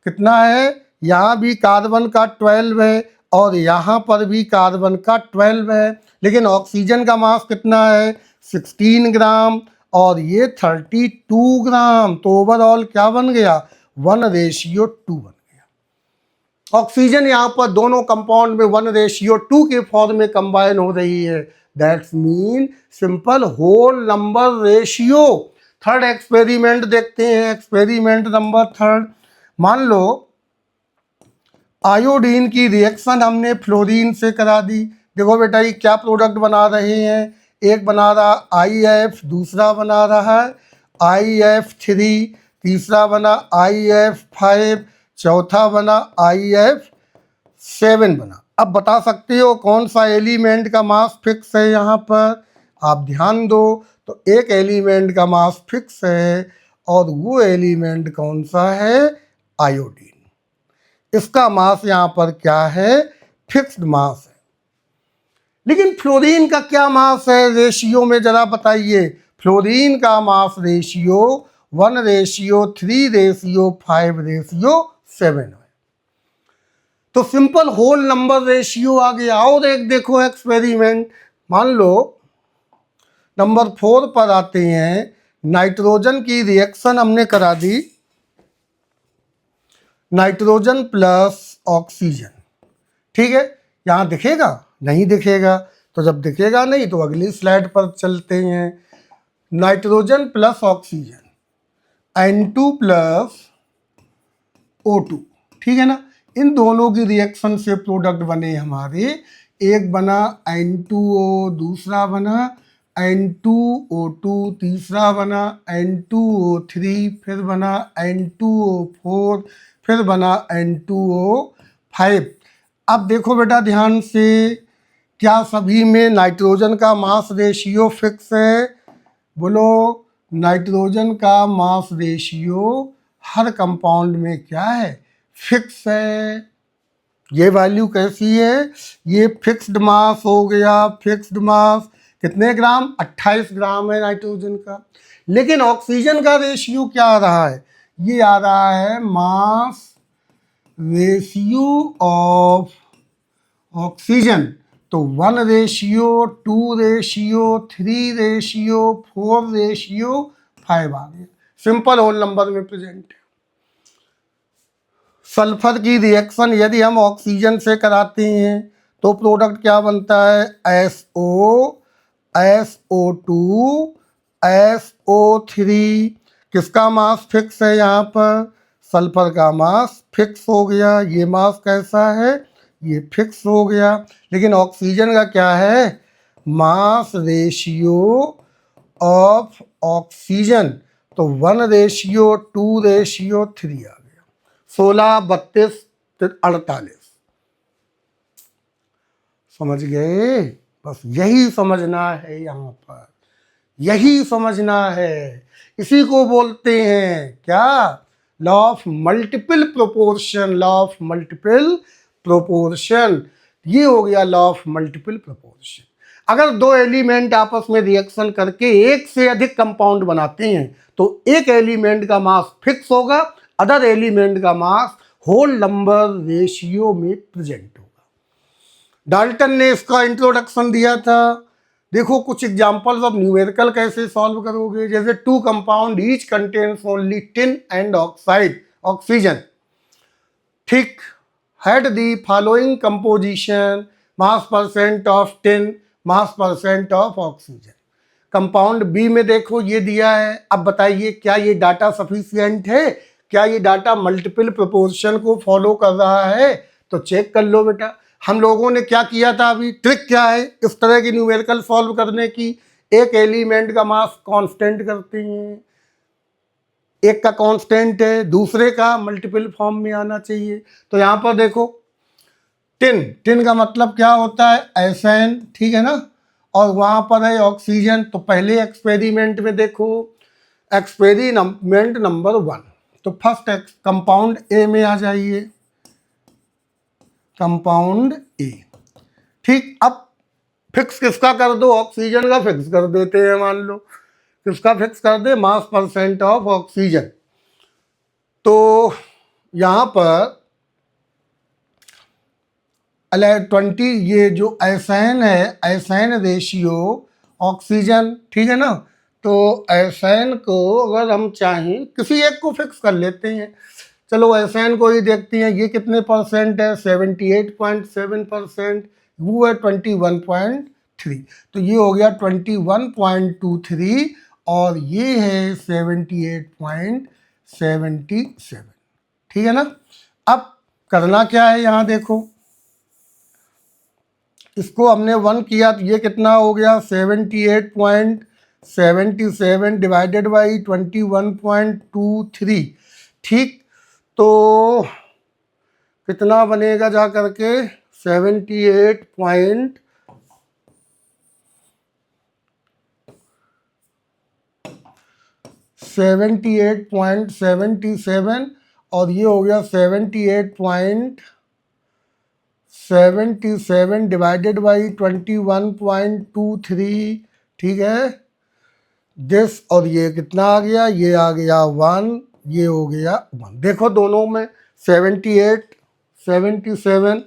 कितना है? यहाँ भी कार्बन का 12 है और यहाँ पर भी कार्बन का 12 है, लेकिन ऑक्सीजन का मास कितना है? 16 ग्राम और ये 32 ग्राम। तो ओवरऑल क्या बन गया? 1:2 बन गया। ऑक्सीजन यहाँ पर दोनों कंपाउंड में 1:2 के फॉर्म में कंबाइन हो रही है। That's mean simple whole number ratio. Third experiment देखते हैं, एक्सपेरिमेंट नंबर 3। मान लो आयोडीन की रिएक्शन हमने फ्लोरीन से करा दी। देखो बेटा ये क्या प्रोडक्ट बना रहे हैं? एक बना रहा IF, दूसरा बना रहा है IF3, तीसरा बना IF5, चौथा बना IF7 बना। अब बता सकते हो कौन सा एलिमेंट का मास फिक्स है? यहाँ पर आप ध्यान दो तो एक एलिमेंट का मास फिक्स है और वो एलिमेंट कौन सा है? आयोडीन। इसका मास यहाँ पर क्या है? फिक्स्ड मास है। लेकिन फ्लोरीन का क्या मास है रेशियो में, जरा बताइए। फ्लोरीन का मास रेशियो 1:3:5:7 है। तो सिंपल होल नंबर रेशियो आ गया। और एक देखो एक्सपेरिमेंट, मान लो नंबर 4 पर आते हैं। नाइट्रोजन की रिएक्शन हमने करा दी, नाइट्रोजन प्लस ऑक्सीजन, ठीक है। यहाँ दिखेगा? नहीं दिखेगा। तो जब दिखेगा नहीं तो अगली स्लाइड पर चलते हैं। Nitrogen plus oxygen, N2 plus O2, ठीक है ना। इन दोनों की रिएक्शन से प्रोडक्ट बने हमारे, एक बना N2O, दूसरा बना N2O2, तीसरा बना N2O3, फिर बना N2O4, फिर बना N2O5। अब देखो बेटा ध्यान से, क्या सभी में नाइट्रोजन का मास रेशियो फिक्स है? बोलो, नाइट्रोजन का मास रेशियो हर कंपाउंड में क्या है? फिक्स है। ये वैल्यू कैसी है, ये फिक्स्ड मास हो गया, फिक्स्ड मास कितने ग्राम, 28 ग्राम है नाइट्रोजन का। लेकिन ऑक्सीजन का रेशियो क्या आ रहा है, ये आ रहा है मास रेशियो ऑफ ऑक्सीजन, तो 1:2:3:4:5 आ गया, सिंपल होल नंबर में प्रेजेंट है। सल्फर की रिएक्शन यदि हम ऑक्सीजन से कराते हैं तो प्रोडक्ट क्या बनता है, SO2SO3। किसका मास फिक्स है यहाँ पर, सल्फर का मास फिक्स हो गया, ये मास कैसा है, ये फिक्स हो गया। लेकिन ऑक्सीजन का क्या है, मास रेशियो ऑफ ऑक्सीजन, तो 1:2:3 आ गया, 16:32:48। समझ गए, बस यही समझना है यहाँ पर, यही समझना है। इसी को बोलते हैं क्या, law of multiple proportion, law of multiple proportion. ये हो गया लॉ ऑफ मल्टीपल प्रोपोर्शन। अगर दो एलिमेंट आपस में रिएक्शन करके एक से अधिक कंपाउंड बनाते हैं तो एक एलिमेंट का मास फिक्स होगा, अदर एलिमेंट का मास होल नंबर रेशियो में प्रेजेंट होगा। डाल्टन ने इसका इंट्रोडक्शन दिया था। देखो कुछ एग्जांपल्स ऑफ न्यूमेरिकल कैसे सॉल्व करोगे, जैसे 2 compound each contains only tin and oxide oxygen, ठीक, had the following composition, mass percent of tin, mass percent of oxygen। Compound B में देखो ये दिया है, अब बताइए क्या ये डाटा सफिशिएंट है, क्या ये डाटा मल्टीपल प्रोपोर्शन को फॉलो कर रहा है, तो चेक कर लो बेटा। हम लोगों ने क्या किया था, अभी ट्रिक क्या है इस तरह की न्यूमेरिकल सॉल्व करने की, एक एलिमेंट का मास कांस्टेंट करते हैं, एक का कांस्टेंट है, दूसरे का मल्टीपल फॉर्म में आना चाहिए। तो यहाँ पर देखो टिन, टिन का मतलब क्या होता है, एसएन, ठीक है ना, और वहाँ पर है ऑक्सीजन। तो पहले एक्सपेरिमेंट में देखो, एक्सपेरिमेंट नंबर 1, तो फर्स्ट कंपाउंड ए में आ जाइए, कंपाउंड ए, ठीक। अब फिक्स किसका कर दो, ऑक्सीजन का फिक्स कर देते हैं, मान लो किसका फिक्स कर दे, मास परसेंट ऑफ ऑक्सीजन। तो यहाँ पर 20, ये जो एसएन है, एसएन रेशियो ऑक्सीजन, ठीक है ना, तो एसएन को अगर हम चाहें किसी एक को फिक्स कर लेते हैं, चलो एसएन को ही देखते हैं, ये कितने परसेंट है, 78.7%, वो है 21.3, तो ये हो गया 21.23 और ये है 78.77, ठीक है ना। अब करना क्या है, यहाँ देखो इसको हमने 1 किया तो ये कितना हो गया, 78.77 डिवाइडेड बाई 21.23, ठीक। तो कितना बनेगा जा करके, 78.77 और ये हो गया 78.77 डिवाइडेड बाई 21.23, ठीक है, दिस, और ये कितना आ गया, ये आ गया 1, ये हो गया 1। देखो दोनों में 78 77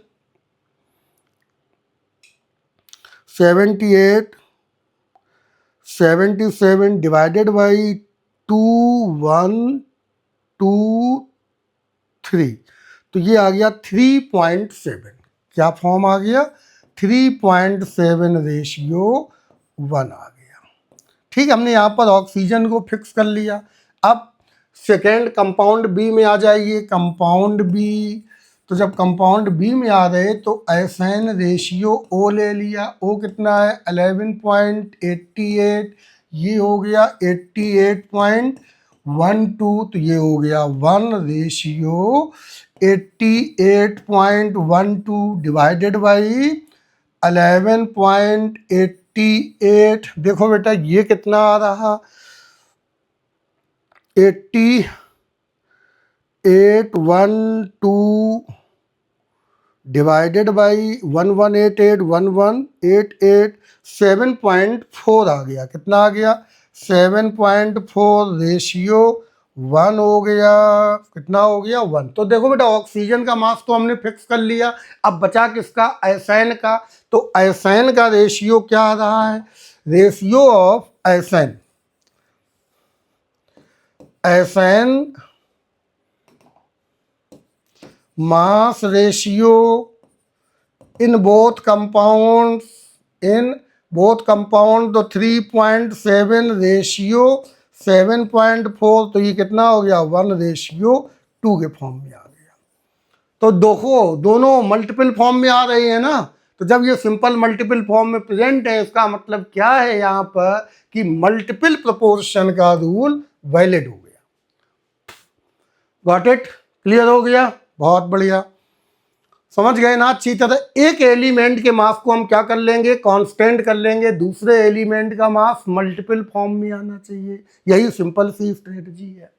78 77 डिवाइडेड बाई 2123, तो ये आ गया 3.7, क्या फॉर्म आ गया, 3.7 रेशियो 1 आ गया, ठीक। हमने यहाँ पर ऑक्सीजन को फिक्स कर लिया। अब सेकेंड कंपाउंड बी में आ जाइए, कंपाउंड बी, तो जब कंपाउंड बी में आ रहे तो एसएन रेशियो ओ ले लिया, ओ कितना है 11.88, ये हो गया 88.12, तो ये हो गया 1:88.12 डिवाइडेड बाई 11.88। देखो बेटा ये कितना आ रहा, 88.12 डिवाइडेड बाई 1188 7.4 आ गया। कितना आ गया? 7.4 रेशियो 1 हो गया। कितना हो गया? 1। तो देखो बेटा ऑक्सीजन का मास तो हमने फिक्स कर लिया, अब बचा किसका? एसएन का। तो एसएन का रेशियो क्या आ रहा है? Ratio of SN, SN mass ratio in both compounds, in both compound तो 3.7 रेशियो 7.4, तो ये कितना हो गया? 1:2 के फॉर्म में आ गया। तो दोनों मल्टीपल फॉर्म में आ रहे हैं ना, तो जब ये सिंपल मल्टीपल फॉर्म में प्रेजेंट है, इसका मतलब क्या है यहाँ पर कि मल्टीपल प्रोपोर्शन का रूल वैलिड हो गया। Got it? क्लियर हो गया? बहुत बढ़िया, समझ गए ना अच्छी तरह। एक एलिमेंट के मास को हम क्या कर लेंगे? कांस्टेंट कर लेंगे, दूसरे एलिमेंट का मास मल्टीपल फॉर्म में आना चाहिए। यही सिंपल सी स्ट्रेटजी है।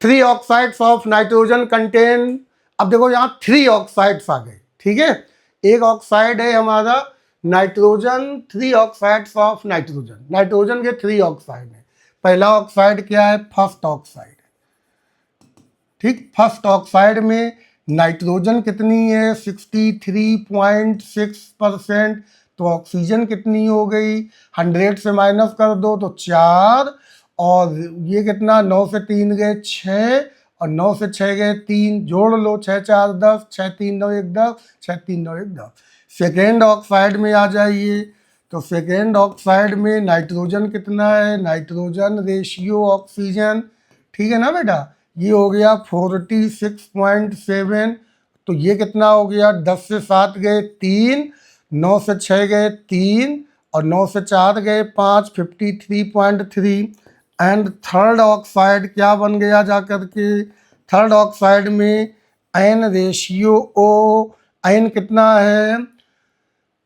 3 ऑक्साइड्स ऑफ नाइट्रोजन कंटेन, अब देखो यहां 3 ऑक्साइड्स आ गए, ठीक है। एक ऑक्साइड है हमारा nitrogen, 3 oxides of nitrogen, nitrogen के 3 ऑक्साइड है। पहला ऑक्साइड क्या है? फर्स्ट ऑक्साइड, ठीक। फर्स्ट ऑक्साइड में नाइट्रोजन कितनी है? 63.6%। तो ऑक्सीजन कितनी हो गई? 100 से माइनस कर दो तो 4, और ये कितना? 9 से 3 गए 6, और 9 से 6 गए 3, जोड़ लो 6 4 10, 6 3 9 1 10, 6 3 9 1 10। सेकेंड ऑक्साइड में आ जाइए, तो सेकेंड ऑक्साइड में नाइट्रोजन कितना है? नाइट्रोजन रेशियो ऑक्सीजन, ठीक है ना बेटा, ये हो गया 46.7। तो ये कितना हो गया? 10 से 7 गए 3, 9 से 6 गए 3, और 9 से 4 गए 5, 53.3। एंड थर्ड ऑक्साइड क्या बन गया जा करके? थर्ड ऑक्साइड में एन रेशियो ओ, एन कितना है?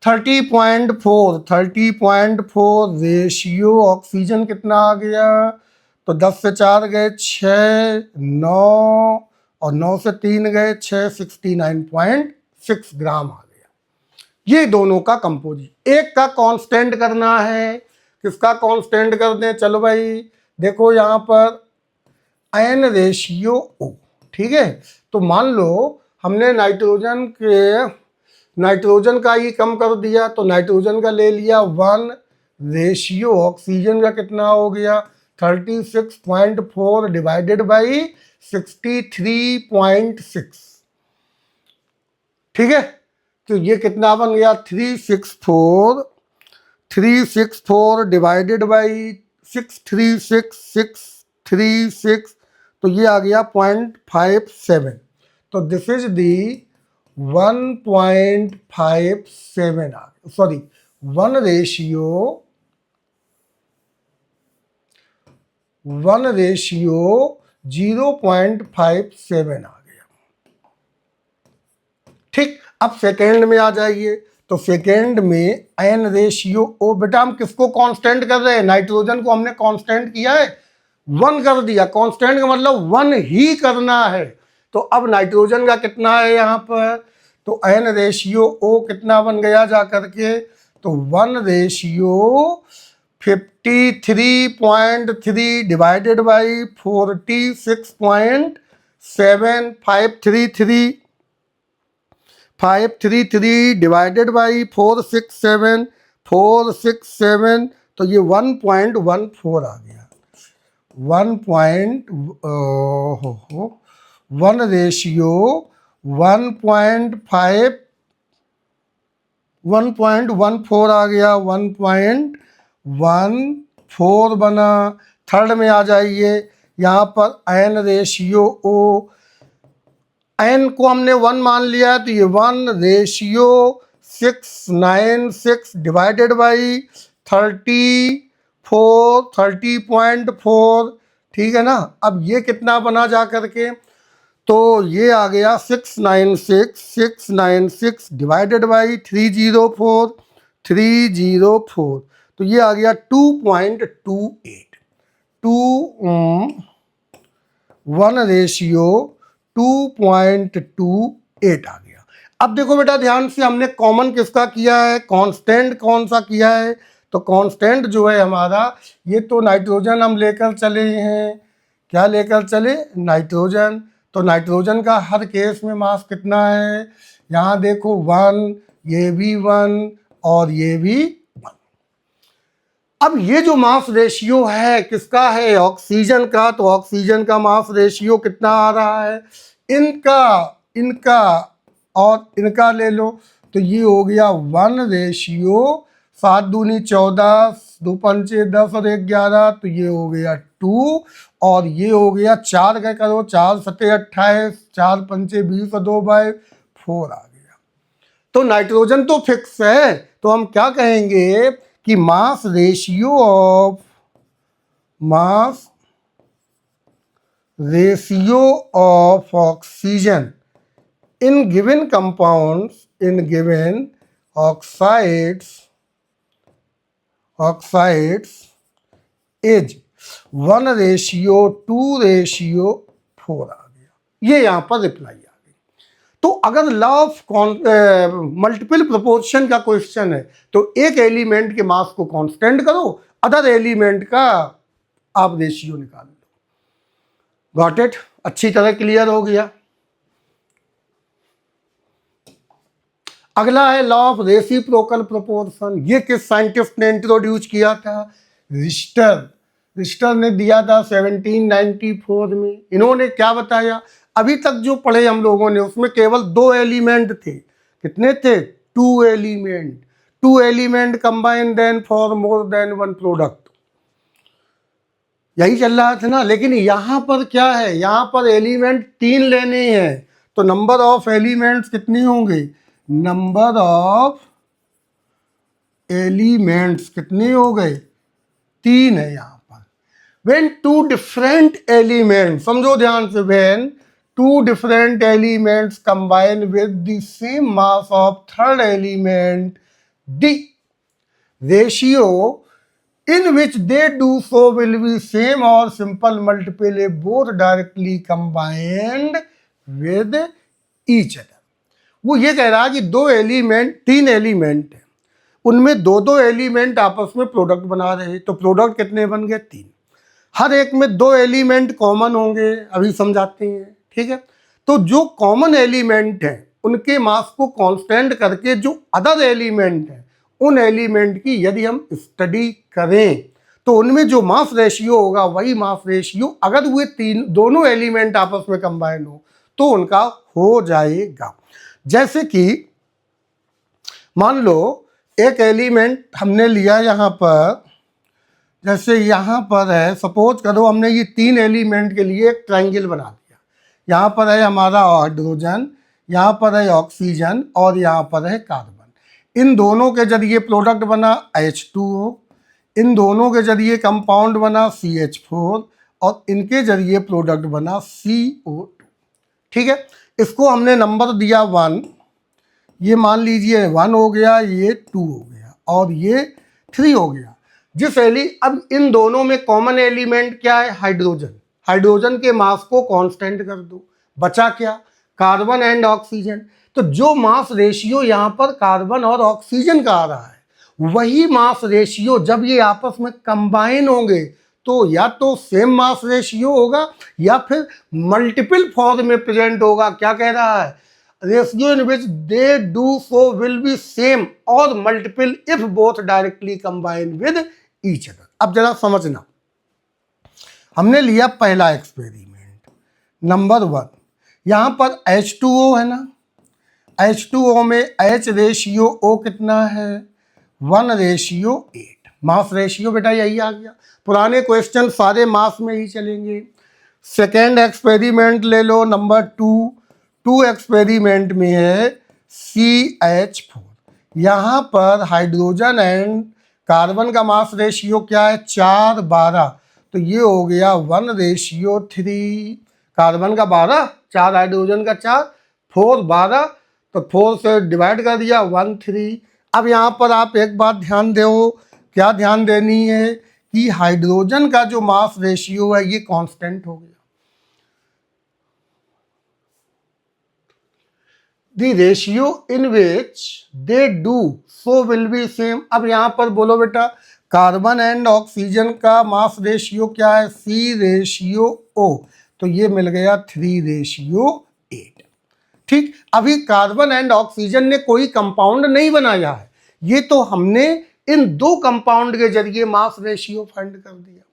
30.4, 30.4 रेशियो ऑक्सीजन कितना आ गया? तो 10 से 4 गए 6, 9, और 9 से 3 गए 6, 69.6 ग्राम आ गया। ये दोनों का कंपोजिट। एक का कांस्टेंट करना है, किसका कांस्टेंट कर दें? चलो भाई देखो यहाँ पर एन रेशियो ओ, ठीक है। तो मान लो हमने नाइट्रोजन का ही कम कर दिया, तो नाइट्रोजन का ले लिया 1 रेशियो ऑक्सीजन का कितना हो गया? 36.4 डिवाइडेड बाई 63.6, ठीक है। तो ये कितना बन गया? 364 डिवाइडेड बाई 636, तो ये आ गया 0.57। तो दिस इज दी 1.57 आ गया, सॉरी 1 रेशियो 0.57 आ गया, ठीक। अब सेकेंड में आ जाइए, तो सेकेंड में एन रेशियो ओ, बेटा हम किसको कांस्टेंट कर रहे हैं? नाइट्रोजन को हमने कांस्टेंट किया है, 1 कर दिया। कांस्टेंट का मतलब 1 ही करना है। तो अब नाइट्रोजन का कितना है यहाँ पर? तो एन रेशियो ओ कितना बन गया जा करके? तो 1 ratio 53.3 divided by 46.7, 533 divided by 467, तो ये 1.14 आ गया। 1 रेशियो 1.14 आ गया, 1.14 बना। थर्ड में आ जाइए, यहाँ पर एन रेशियो ओ, एन को हमने 1 मान लिया, तो ये 1 रेशियो 696 डिवाइडेड बाई 30.4, ठीक है ना। अब ये कितना बना जा करके? तो ये आ गया 696 डिवाइडेड बाई 304, तो ये आ गया 2.28, 1 रेशियो 2.28 आ गया। अब देखो बेटा ध्यान से, हमने कॉमन किसका किया है, कांस्टेंट कौन सा किया है, तो कांस्टेंट जो है हमारा, ये तो नाइट्रोजन हम लेकर चले हैं, क्या लेकर चले, नाइट्रोजन। तो नाइट्रोजन का हर केस में मास कितना है, यहाँ देखो 1, ये भी 1 और ये भी 1। अब ये जो मास रेशियो है किसका है, ऑक्सीजन का, तो ऑक्सीजन का मास रेशियो कितना आ रहा है, इनका इनका और इनका ले लो, तो ये हो गया 1:, 7 दूनी 14, 2 पंचे 10 और 1 11, तो ये हो गया 2, और ये हो गया 4 का करो, 4 सत्ते 28, 4 पंचे 20 और 2/4 आ गया। तो नाइट्रोजन तो फिक्स है, तो हम क्या कहेंगे कि मास ratio of oxygen in given compounds, in given oxides is 1:2:4 आ गया। ये यहां पर रिप्लाई आ गई। तो अगर लॉ ऑफ मल्टीपल प्रोपोर्शन का क्वेश्चन है, तो एक एलिमेंट के मास को कांस्टेंट करो, अदर एलिमेंट का आप रेशियो निकाल लो। गॉट इट, अच्छी तरह क्लियर हो गया। अगला है लॉ ऑफ रेसिप्रोकल प्रोपोर्शन। ये किस साइंटिस्ट ने इंट्रोड्यूस किया था, रिश्टर ने दिया था 1794 में। इन्होंने क्या बताया, अभी तक जो पढ़े हम लोगों ने उसमें केवल 2 एलिमेंट थे, कितने थे, 2 element, 2 element combine then for more than 1 product, यही चल रहा था ना। लेकिन यहाँ पर क्या है, यहाँ पर एलिमेंट 3 लेने हैं, तो नंबर ऑफ एलिमेंट्स कितने होंगे, नंबर ऑफ एलिमेंट्स कितने हो गए, 3 है यहाँ पर। व्हेन 2 डिफरेंट एलिमेंट्स, समझो ध्यान से, when 2 different elements combine with the same mass of third element, the ratio in which they do so will be same or simple multiple if both directly combined with each other। वो ये कह रहा है कि 3 element है, उनमें 2 element आपस में प्रोडक्ट बना रहे हैं, तो प्रोडक्ट कितने बन गए, 3। हर एक में 2 एलिमेंट कॉमन होंगे, अभी समझाते हैं, ठीक है। तो जो कॉमन एलिमेंट है उनके मास को कांस्टेंट करके जो अदर एलिमेंट है उन एलिमेंट की यदि हम स्टडी करें तो उनमें जो मास रेशियो होगा वही मास रेशियो अगर वे दोनों एलिमेंट आपस में कंबाइन हो तो उनका हो जाएगा। जैसे कि मान लो एक एलिमेंट हमने लिया यहाँ पर, जैसे यहाँ पर है, सपोज करो हमने ये 3 एलिमेंट के लिए एक ट्रायंगल बना दिया। यहाँ पर है हमारा हाइड्रोजन, यहाँ पर है ऑक्सीजन और यहाँ पर है कार्बन। इन दोनों के जरिए प्रोडक्ट बना H2O, इन दोनों के जरिए कंपाउंड बना CH4 और इनके जरिए प्रोडक्ट बना CO2। ठीक है, इसको हमने नंबर दिया 1, ये मान लीजिए 1 हो गया, ये 2 हो गया और ये 3 हो गया। अब इन दोनों में कॉमन एलिमेंट क्या है, हाइड्रोजन। हाइड्रोजन के मास को कांस्टेंट कर दो, बचा क्या, कार्बन एंड ऑक्सीजन। तो जो मास रेशियो यहाँ पर कार्बन और ऑक्सीजन का आ रहा है वही मास रेशियो जब ये आपस में कंबाइन होंगे तो या तो सेम मास रेशियो होगा या फिर मल्टीपल फॉर्म में प्रेजेंट होगा। क्या कह रहा है, ratio in which they do so will be same और multiple if both directly combine with each other. अब जरा समझना, हमने लिया पहला एक्सपेरिमेंट नंबर 1, यहाँ पर H2O है ना, H2O में H रेशियो O कितना है, 1:8। मास रेशियो बेटा यही आ गया। पुराने क्वेश्चन सारे मास में ही चलेंगे। सेकेंड एक्सपेरिमेंट ले लो नंबर 2 एक्सपेरिमेंट में है CH4। यहाँ पर हाइड्रोजन एंड कार्बन का मास रेशियो क्या है, 4:12, तो ये हो गया 1:3। कार्बन का 12, 4 हाइड्रोजन का 4, 4:12, तो 4 से डिवाइड कर दिया 1:3। अब यहाँ पर आप एक बात ध्यान दो, क्या ध्यान देनी है कि हाइड्रोजन का जो मास रेशियो है ये कांस्टेंट हो गया। The ratio in which they do so will be same. अब यहाँ पर बोलो बेटा, कार्बन एंड ऑक्सीजन का मास रेशियो क्या है? C/O। तो ये मिल गया 3/8। ठीक, अभी कार्बन एंड ऑक्सीजन ने कोई कंपाउंड नहीं बनाया है, ये तो हमने इन दो कंपाउंड के जरिए मास रेशियो फाइंड कर दिया।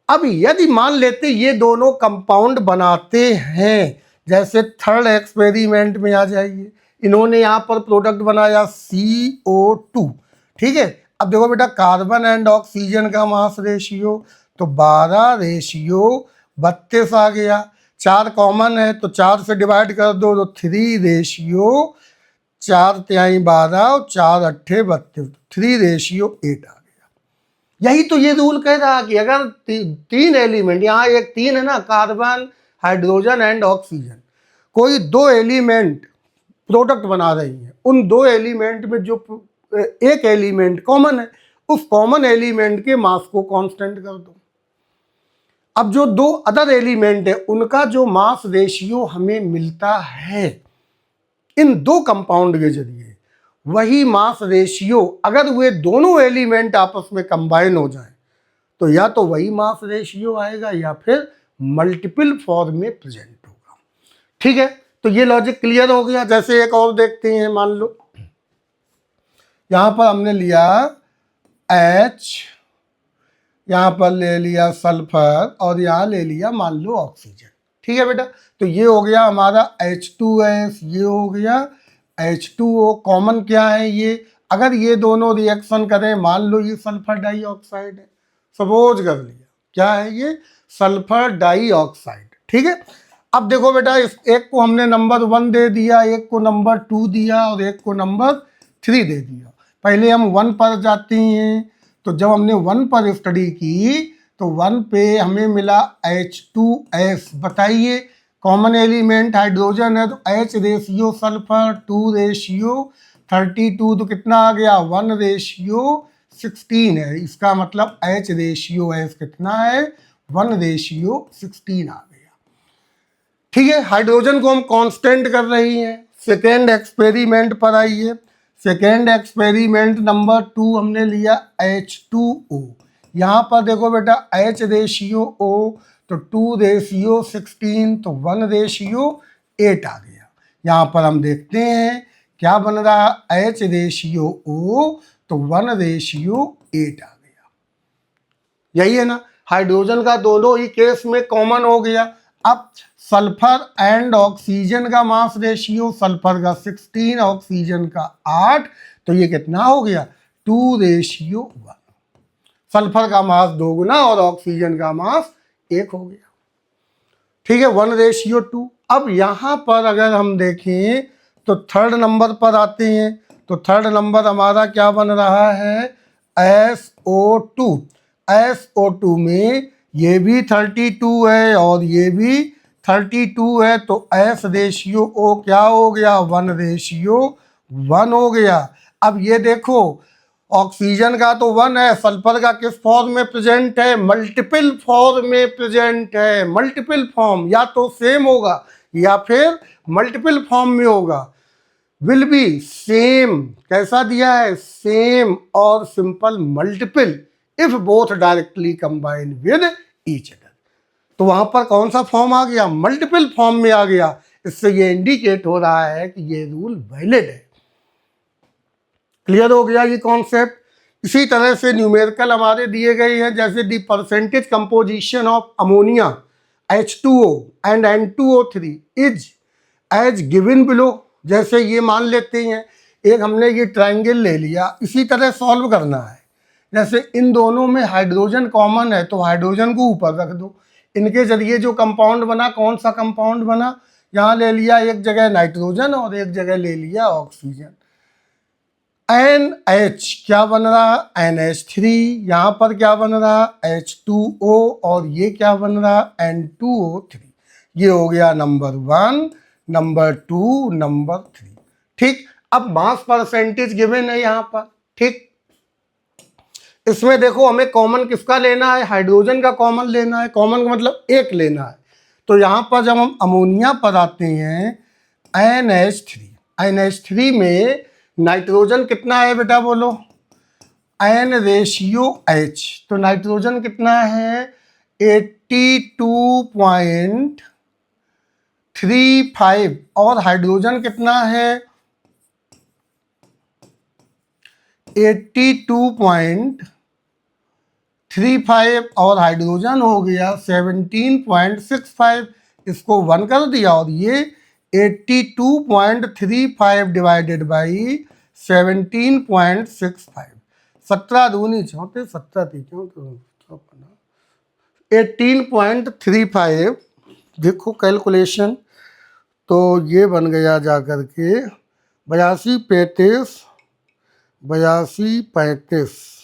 अब यदि मान लेते ये दोनों कंपाउंड बनाते हैं, जैसे थर्ड एक्सपेरिमेंट में आ जाइए, इन्होंने यहाँ पर प्रोडक्ट बनाया CO2। ठीक है, अब देखो बेटा, कार्बन एंड ऑक्सीजन का मास रेशियो तो 12/32 आ गया। 4 कॉमन है तो 4 से डिवाइड कर दो तो 3/4 और 4 8 32, 3/8 आ गया। यही तो ये रूल कह रहा कि अगर तीन एलिमेंट, यहाँ एक 3 है ना, कार्बन हाइड्रोजन एंड ऑक्सीजन, कोई 2 एलिमेंट प्रोडक्ट बना रही है, उन 2 एलिमेंट में जो एक एलिमेंट कॉमन है, उस कॉमन एलिमेंट के मास को कांस्टेंट कर दो। अब जो 2 अदर एलिमेंट है उनका जो मास रेशियो हमें मिलता है इन 2 कंपाउंड के जरिए, वही मास रेशियो अगर वे दोनों एलिमेंट आपस में कंबाइन हो जाएं तो या तो वही मास रेशियो आएगा या फिर मल्टीपल फॉर्म में प्रेजेंट होगा। ठीक है, तो ये लॉजिक क्लियर हो गया। जैसे एक और देखते हैं, मान लो यहां पर हमने लिया H, यहां पर ले लिया सल्फर और यहां ले लिया मान लो ऑक्सीजन। ठीक है बेटा, तो ये हो गया हमारा H2S, ये हो गया H2O। कॉमन क्या है ये? अगर ये दोनों रिएक्शन करें, मान लो ये सल्फर डाइऑक्साइड है, सपोज कर लिया, क्या है ये? Sulphur dioxide. ठीक है, अब देखो बेटा, इस एक को हमने नंबर 1 दे दिया, एक को नंबर 2 दिया और एक को नंबर 3 दे दिया। पहले हम 1 पर जाते हैं, तो जब हमने 1 पर स्टडी की तो 1 पे हमें मिला H2S। बताइए, कॉमन एलिमेंट हाइड्रोजन है तो H रेशियो सल्फर 2/32, तो कितना आ गया? 1/16 है। इसका मतलब H रेशियो S कितना है? 1/16 आ गया। ठीक है, हाइड्रोजन को हम कांस्टेंट कर रही हैं। सेकेंड एक्सपेरिमेंट पर आइए। सेकेंड एक्सपेरिमेंट नंबर 2 हमने लिया H2O। यहाँ पर देखो बेटा, H रेशियो O तो 2/16, तो 1/8 आ गया। यहाँ पर हम देखते हैं क्या बन रहा, H रेशियो O तो 1/8 आ गया। यही है ना, हाइड्रोजन का दोनों ही केस में कॉमन हो गया। अब सल्फर एंड ऑक्सीजन का मास रेशियो, सल्फर का 16, ऑक्सीजन का 8, तो ये कितना हो गया? 2/1। सल्फर का मास 2 गुना और ऑक्सीजन का मास 1 हो गया। ठीक है, 1/2। अब यहां पर अगर हम देखें तो थर्ड नंबर पर आते हैं, तो थर्ड नंबर हमारा क्या बन रहा है? SO2। SO2 में ये भी 32 है और ये भी 32 है, तो S रेशियो O क्या हो गया? 1/1 हो गया। अब ये देखो, ऑक्सीजन का तो 1 है, सल्फर का किस फॉर्म में प्रेजेंट है? मल्टीपल फॉर्म में प्रेजेंट है। मल्टीपल फॉर्म या तो सेम होगा या फिर मल्टीपल फॉर्म में होगा। विल बी सेम, कैसा दिया है? सेम और simple multiple if both directly combine with each other. तो वहां पर कौन सा फॉर्म आ गया? मल्टीपल फॉर्म में आ गया। इससे ये इंडिकेट हो रहा है कि ये रूल वैलिड है। क्लियर हो गया ये कॉन्सेप्ट। इसी तरह से न्यूमेरिकल हमारे दिए गए हैं, जैसे the percentage composition of ammonia H2O and N2O3 is as given below. जैसे ये मान लेते हैं, एक हमने ये ट्रायंगल ले लिया, इसी तरह सॉल्व करना है। जैसे इन दोनों में हाइड्रोजन कॉमन है तो हाइड्रोजन को ऊपर रख दो। इनके जरिए जो कंपाउंड बना, कौन सा कंपाउंड बना? यहाँ ले लिया एक जगह नाइट्रोजन और एक जगह ले लिया ऑक्सीजन। NH क्या बन रहा? NH3। यहाँ पर क्या बन रहा? H2O और ये क्या बन रहा? N2O3। ये हो गया नंबर 1, नंबर 2, नंबर 3। ठीक, अब मास परसेंटेज गिवन है यहाँ पर। ठीक, इसमें देखो हमें कॉमन किसका लेना है? हाइड्रोजन का कॉमन लेना है। कॉमन का मतलब एक लेना है। तो यहाँ पर जब हम अमोनिया पर आते हैं NH3, NH3 में नाइट्रोजन कितना है बेटा बोलो, N रेशियो H, तो नाइट्रोजन कितना है 82.35 और हाइड्रोजन कितना है 82.35 और हाइड्रोजन हो गया 17.65, इसको 1 कर दिया और ये 82.35 डिवाइडेड बाई 17.65, 17 दूनी 34, 17 क्यों 18.35, देखो कैलकुलेशन, तो ये बन गया जाकर के 82.35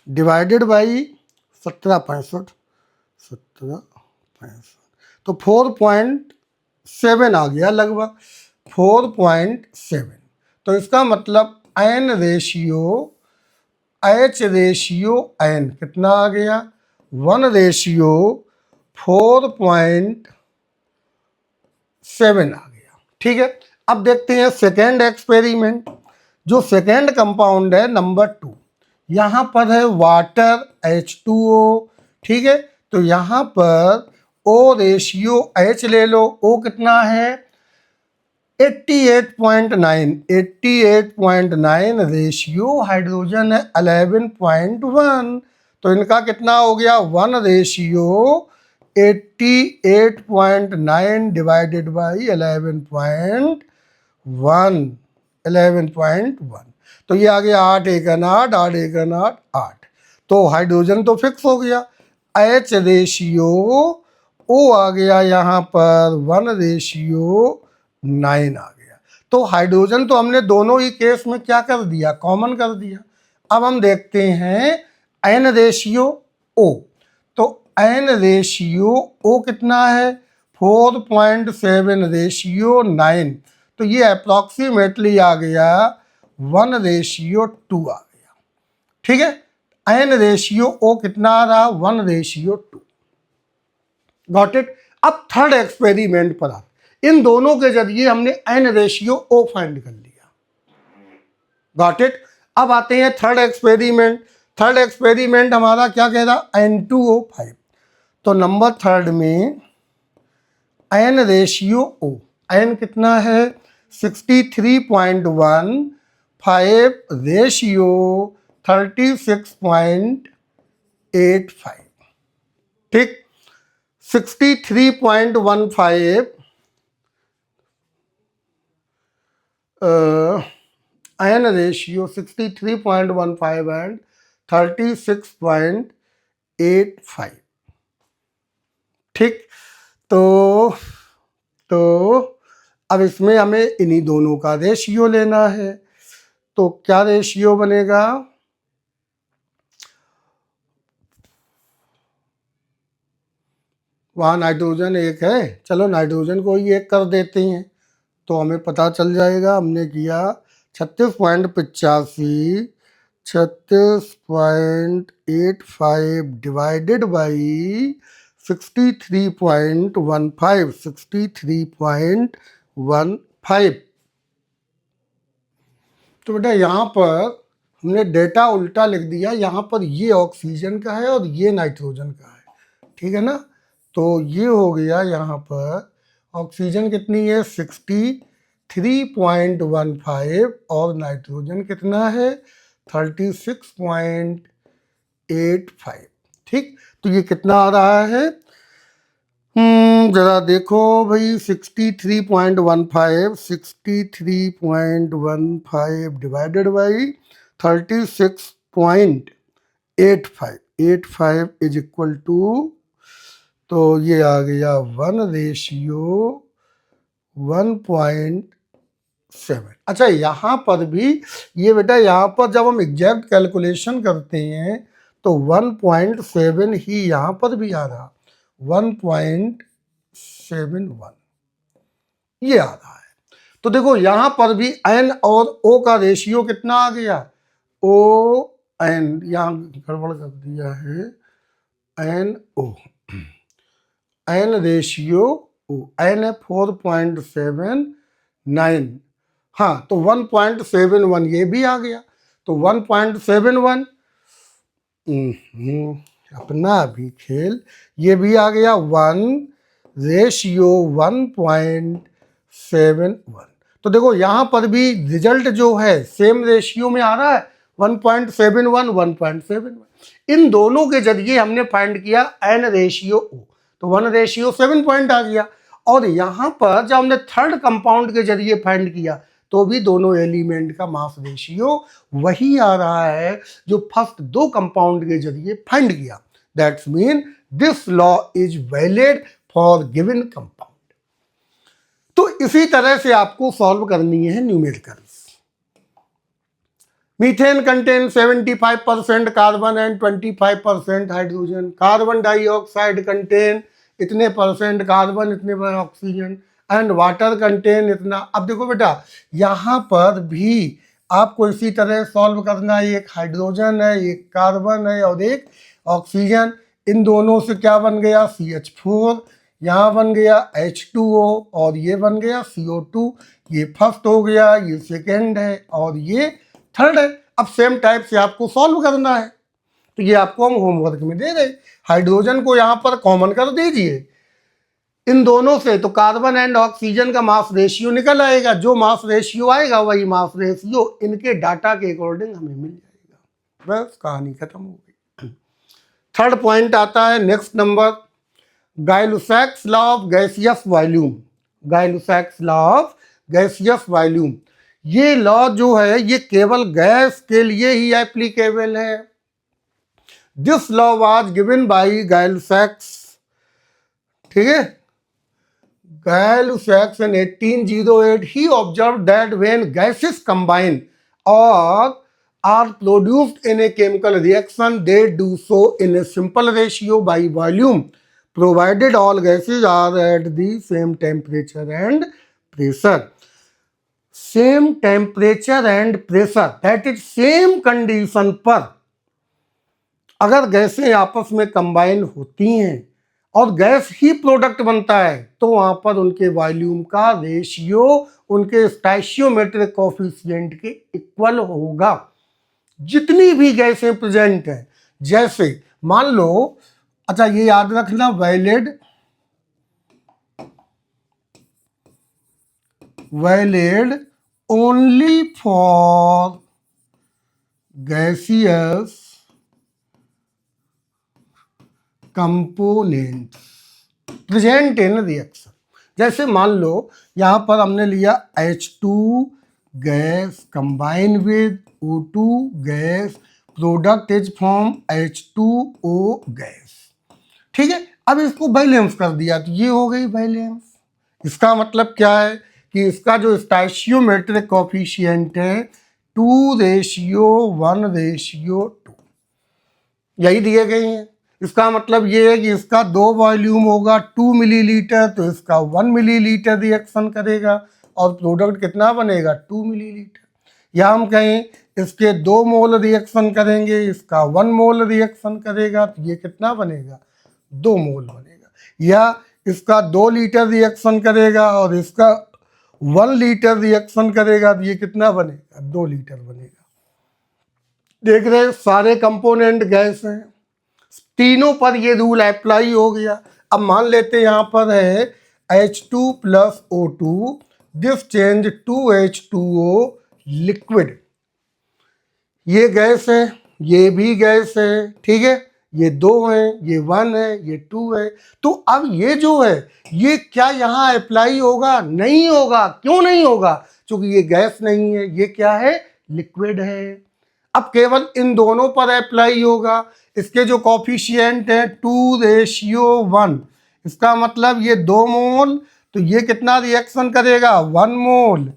डिवाइडेड बाई 17.65, तो 4.7 आ गया लगभग 4.7। तो इसका मतलब N ratio H ratio N कितना आ गया 1 रेशियो 4.7 आ गया। ठीक है, अब देखते हैं सेकेंड एक्सपेरिमेंट। जो सेकेंड कंपाउंड है नंबर 2, यहाँ पर है वाटर H2O। ठीक है, तो यहाँ पर O रेशियो H ले लो, O कितना है 88.9 रेशियो हाइड्रोजन है 11.1, तो इनका कितना हो गया 1 रेशियो 88.9 डिवाइडेड बाई 11.1, तो ये आ गया 8 एकन 8, 8 एकन 8, 8। तो हाइड्रोजन तो फिक्स हो गया। H रेशियो O आ गया यहाँ पर 1 रेशियो 9 आ गया। तो हाइड्रोजन तो हमने दोनों ही केस में क्या कर दिया, कॉमन कर दिया। अब हम देखते हैं N रेशियो O, तो N रेशियो O कितना है 4.7 रेशियो 9, तो ये अप्रॉक्सीमेटली आ गया 1 रेशियो 2 आ गया। ठीक है, N रेशियो O कितना आ रहा 1 रेशियो 2। Got it. अब थर्ड एक्सपेरिमेंट पर आ, इन दोनों के जरिए हमने N रेशियो O फाइंड कर लिया। Got it. अब आते हैं थर्ड एक्सपेरिमेंट। थर्ड एक्सपेरिमेंट हमारा क्या कह रहा N2O5, तो नंबर थर्ड में N रेशियो O, N कितना है 63.15 रेशियो 36.85। ठीक, 63.15 N रेशियो 63.15 एंड 36.85। ठीक, तो अब इसमें हमें इन्हीं दोनों का रेशियो लेना है, तो क्या रेशियो बनेगा वहाँ नाइट्रोजन एक है, चलो नाइट्रोजन को ही एक कर देते हैं तो हमें पता चल जाएगा। हमने किया 36.85, 36.85 डिवाइडेड बाई 63.15, तो बेटा यहाँ पर हमने डेटा उल्टा लिख दिया, यहाँ पर ये ऑक्सीजन का है और ये नाइट्रोजन का है। ठीक है ना, तो ये हो गया यहाँ पर ऑक्सीजन कितनी है 63.15 और नाइट्रोजन कितना है 36.85। ठीक, तो ये कितना आ रहा है जरा देखो भाई 63.15 divided by 36.85 is equal to, तो ये आ गया 1 रेशियो 1.7। अच्छा, यहाँ पर भी ये बेटा यहाँ पर जब हम एग्जैक्ट कैलकुलेशन करते हैं तो 1.7 ही यहाँ पर भी आ रहा 1.71 ये आ रहा है। तो देखो यहाँ पर भी N और O का रेशियो कितना आ गया ON, यहाँ गड़बड़ कर दिया है NO, एन रेशियो ओ, एन है 4.79, हाँ तो 1.71 ये भी आ गया, तो 1.71 अपना भी खेल, ये भी आ गया 1:1.71। तो देखो यहाँ पर भी रिजल्ट जो है सेम रेशियो में आ रहा है, 1.71 1.71। इन दोनों के जरिए हमने फाइंड किया एन रेशियो ओ, तो 1:7 पॉइंट आ गया। और यहाँ पर जब हमने थर्ड कंपाउंड के जरिए फाइंड किया तो भी दोनों एलिमेंट का मास रेशियो वही आ रहा है जो फर्स्ट दो कंपाउंड के जरिए फाइंड किया। That's mean this law is valid for given compound. तो इसी तरह से आपको सॉल्व करनी है numericals. Methane contain 75% carbon and 25% hydrogen, carbon dioxide contain इतने परसेंट कार्बन, इतने पर ऑक्सीजन, एंड वाटर कंटेन इतना। अब देखो बेटा यहाँ पर भी आपको इसी तरह सॉल्व करना है, एक हाइड्रोजन है, एक कार्बन है और एक ऑक्सीजन। इन दोनों से क्या बन गया CH4, यहाँ बन गया H2O और ये बन गया CO2। ये फर्स्ट हो गया, ये सेकेंड है और ये थर्ड है। अब सेम टाइप से आपको सॉल्व करना है, तो ये आपको हम होमवर्क में दे रहे। हाइड्रोजन को यहाँ पर कॉमन कर दीजिए इन दोनों से, तो कार्बन एंड ऑक्सीजन का मास रेशियो निकल आएगा। जो मास रेशियो आएगा वही मास रेशियो इनके डाटा के अकॉर्डिंग हमें मिल जाएगा। बस कहानी खत्म हो गई। थर्ड पॉइंट आता है next number, Gay Lussac's law of gaseous volume. Gay Lussac's law of gaseous volume, ये लॉ जो है ये केवल गैस के लिए ही एप्लीकेबल है। This law was given by Gay Lussac's, ठीक है, गाय-लुसैक्स in 1808 he observed that when gases combine or are produced in a chemical reaction they do so in a simple ratio by volume provided all gases are at the same temperature and pressure. Same temperature and pressure, that is same condition पर अगर गैसें आपस में combine होती हैं और gas ही product बनता है तो वहां पर उनके वॉल्यूम का रेशियो उनके स्टोइचियोमेट्रिक कोएफिशिएंट के इक्वल होगा। जितनी भी गैसें प्रेजेंट हैं, जैसे मान लो, अच्छा ये याद रखना, valid only for gaseous components present in reaction. जैसे मान लो यहाँ पर हमने लिया H2 gas combine with O2 gas, product is from H2O gas, ठीक है। अब इसको बैलेंस कर दिया तो ये हो गई बैलेंस। इसका मतलब क्या है कि इसका जो स्टोइचियोमेट्रिक कोएफिशिएंट है 2:1:2 यही दिए गए हैं। इसका मतलब ये है कि इसका 2 वॉल्यूम होगा 2 मिलीलीटर, तो इसका 1 मिलीलीटर रिएक्शन करेगा और प्रोडक्ट कितना बनेगा 2 मिलीलीटर। या हम कहें इसके 2 मोल रिएक्शन करेंगे, इसका 1 मोल रिएक्शन करेगा, तो ये कितना बनेगा 2 मोल बनेगा। या इसका 2 लीटर रिएक्शन करेगा और इसका 1 लीटर रिएक्शन करेगा, तो ये कितना बनेगा 2 लीटर बनेगा। देख रहे सारे कंपोनेंट गैस हैं, तीनों पर ये रूल अप्लाई हो गया। अब मान लेते हैं यहाँ पर है H2 + O2, this change to H2O liquid. ये गैस है, ये भी गैस है, ठीक है, ये 2 है, ये 1 है, ये 2 है। तो अब ये जो है ये क्या यहाँ अप्लाई होगा? नहीं होगा। क्यों नहीं होगा? क्योंकि ये गैस नहीं है, ये क्या है लिक्विड है। अब केवल इन दोनों पर अप्लाई होगा। इसके जो कोएफिशिएंट है 2:1, इसका मतलब ये 2 मोल, तो ये कितना रिएक्शन करेगा 1 मोल।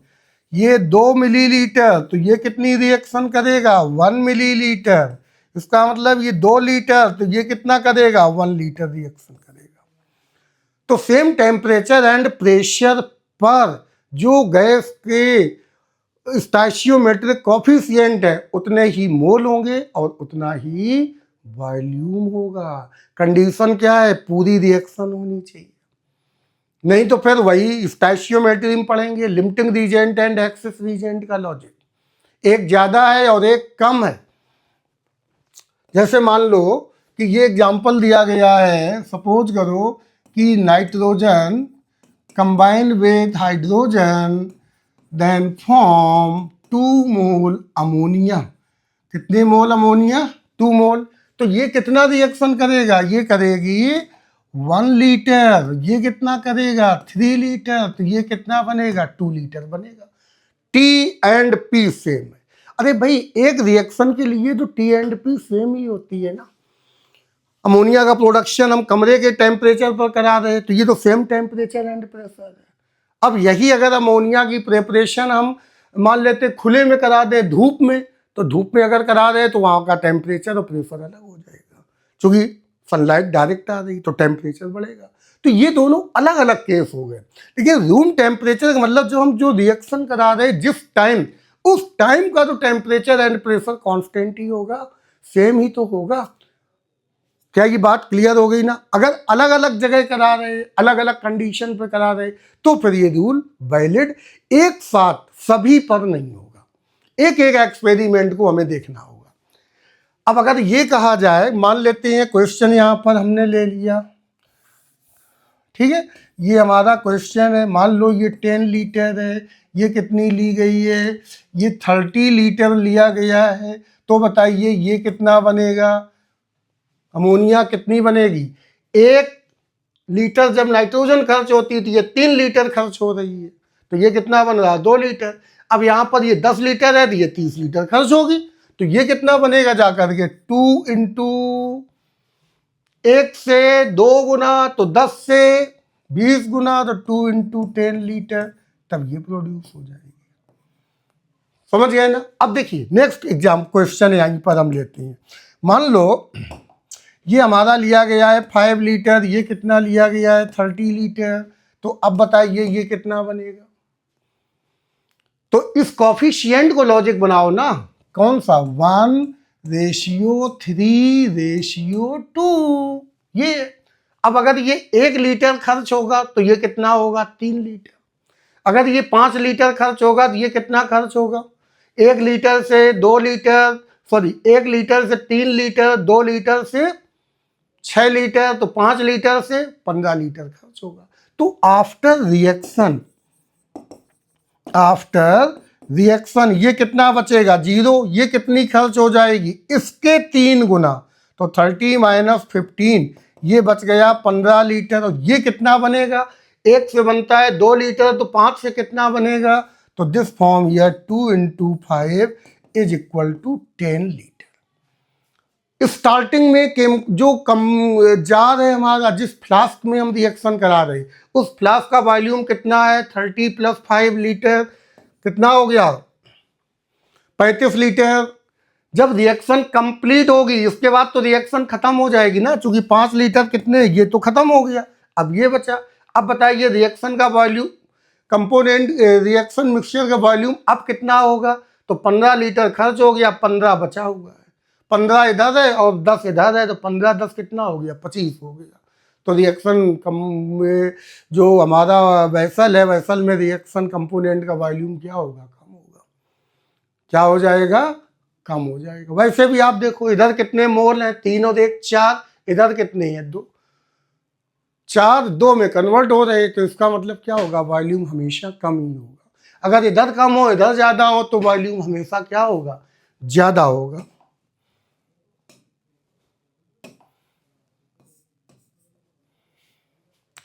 ये 2 मिलीलीटर, तो ये कितनी रिएक्शन करेगा 1 मिलीलीटर। इसका मतलब ये 2 लीटर, तो ये कितना करेगा 1 लीटर रिएक्शन करेगा। तो सेम टेम्परेचर एंड प्रेशर पर जो गैस के स्टोइचियोमेट्रिक कोएफिशिएंट है उतने ही मोल होंगे और उतना ही वॉल्यूम होगा। कंडीशन क्या है, पूरी रिएक्शन होनी चाहिए, नहीं तो फिर वही स्टैचियोमेट्री में पढ़ेंगे, limiting reagent and excess reagent का लॉजिक, एक ज्यादा है और एक कम है। जैसे मान लो कि ये एग्जांपल दिया गया है, सपोज करो कि nitrogen combine with hydrogen then form 2 mole ammonia. कितने मोल अमोनिया? 2 मोल। तो ये कितना रिएक्शन करेगा? ये करेगी 1 लीटर। ये कितना करेगा? 3 लीटर। तो ये कितना बनेगा? 2 लीटर बनेगा। टी एंड पी सेम है। अरे भाई, एक रिएक्शन के लिए तो टी एंड पी सेम ही होती है ना। अमोनिया का प्रोडक्शन हम कमरे के टेम्परेचर पर करा रहे हैं, तो ये तो सेम टेम्परेचर एंड प्रेशर है। अब यही अगर अमोनिया की प्रिपरेशन हम मान लेते खुले में करा दें, धूप में, तो धूप में अगर करा रहे तो वहां का टेम्परेचर और प्रेशर अलग हो जाएगा, क्योंकि सनलाइट डायरेक्ट आ रही तो टेम्परेचर बढ़ेगा। तो ये दोनों अलग अलग केस हो गए। लेकिन रूम टेम्परेचर का मतलब जो हम जो रिएक्शन करा रहे हैं जिस टाइम, उस टाइम का तो टेम्परेचर एंड प्रेशर कांस्टेंट ही होगा, सेम ही तो होगा। क्या ये बात क्लियर हो गई ना? अगर अलग अलग जगह करा रहे, अलग अलग कंडीशन पे करा रहे, तो फिर ये रूल वैलिड एक साथ सभी पर नहीं होगा, एक एक एक्सपेरिमेंट को हमें देखना होगा। अब अगर ये कहा जाए, मान लेते हैं क्वेश्चन यहां पर हमने ले लिया, ठीक है, ये हमारा क्वेश्चन है, मान लो ये 10 लीटर है, ये कितनी ली गई है? ये 30 लीटर लिया गया है। तो बताइए ये कितना बनेगा? अमोनिया कितनी बनेगी? 1 लीटर जब नाइट्रोजन खर्च होती थी, ये 3 लीटर खर्च हो रही है, तो ये कितना बन रहा है? 2 लीटर। अब यहां पर ये 10 लीटर है तो ये 30 लीटर खर्च होगी, तो ये कितना बनेगा जाकर के? 2 इंटू 1 से 2 गुना, तो 10 से 20 गुना, तो 2 इंटू 10 लीटर, तब ये प्रोड्यूस हो जाएगी। समझ गए ना? अब देखिए नेक्स्ट एग्जाम क्वेश्चन यहीं पर हम लेते हैं। मान लो ये हमारा लिया गया है 5 लीटर, ये कितना लिया गया है? 30 लीटर। तो अब बताइए ये कितना बनेगा? तो इस कॉफिशिएंट को लॉजिक बनाओ ना, कौन सा? 1:3:2। ये अब अगर ये 1 लीटर खर्च होगा तो ये कितना होगा? 3 लीटर। अगर ये 5 लीटर खर्च होगा तो ये कितना खर्च होगा? 1 लीटर से 2 लीटर, सॉरी 1 लीटर से 3 लीटर, 2 लीटर से 6 लीटर, तो 5 लीटर से 15 लीटर खर्च होगा। तो आफ्टर रिएक्शन ये कितना बचेगा? 0। ये कितनी खर्च हो जाएगी? इसके 3 गुना, तो 30 माइनस 15, ये बच गया 15 लीटर। और ये कितना बनेगा? 1 से बनता है 2 लीटर, तो 5 से कितना बनेगा? तो this form here 2 into 5 is equal to 10 litre. Starting में जो कम जार है हमारा, जिस फ्लास्क में हम रिएक्शन करा रहे हैं, उस फ्लास्क का वॉल्यूम कितना है? 30 प्लस 5 लीटर, कितना हो गया? 35 लीटर। जब रिएक्शन कंप्लीट होगी, इसके बाद तो रिएक्शन खत्म हो जाएगी ना, चूंकि 5 लीटर कितने, ये तो खत्म हो गया, अब ये बचा। अब बताइए रिएक्शन का वॉल्यूम, कंपोनेंट रिएक्शन मिक्सचर का वॉल्यूम अब कितना होगा? तो 15 लीटर खर्च हो गया, 15 बचा हुआ है, 15 इधर है और 10 इधर है, तो 15 10 कितना हो गया? 25 हो गया। तो रिएक्शन कम में जो हमारा वेसल है, वेसल में रिएक्शन कंपोनेंट का वॉल्यूम क्या होगा? कम होगा। क्या हो जाएगा? कम हो जाएगा। वैसे भी आप देखो इधर कितने मोल हैं? 3 और 1 4, इधर कितने हैं? 2। 4 2 में कन्वर्ट हो रहे, तो इसका मतलब क्या होगा? वॉल्यूम हमेशा कम ही होगा। अगर इधर कम हो इधर ज्यादा हो, तो वॉल्यूम हमेशा क्या होगा? ज्यादा होगा।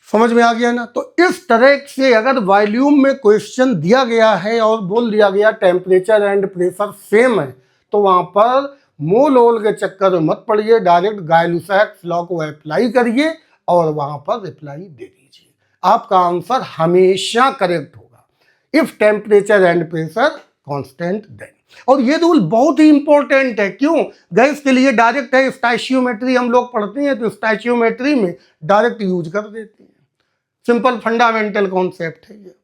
समझ में आ गया ना? तो इस तरह से अगर वॉल्यूम में क्वेश्चन दिया गया है और बोल दिया गया टेम्परेचर एंड प्रेशर सेम है, तो वहां पर मोल होल के चक्कर में मत पड़िए, डायरेक्ट गाय-लुसाक लॉ को अप्लाई करिए और वहां पर रिप्लाई दे दीजिए, आपका आंसर हमेशा करेक्ट होगा। If temperature and pressure constant then. और ये रूल बहुत ही इंपॉर्टेंट है। क्यों? गैस के लिए डायरेक्ट है, स्टैचियोमेट्री हम लोग पढ़ते हैं, तो स्टैचियोमेट्री में डायरेक्ट यूज कर देते हैं। सिंपल फंडामेंटल कॉन्सेप्ट है ये।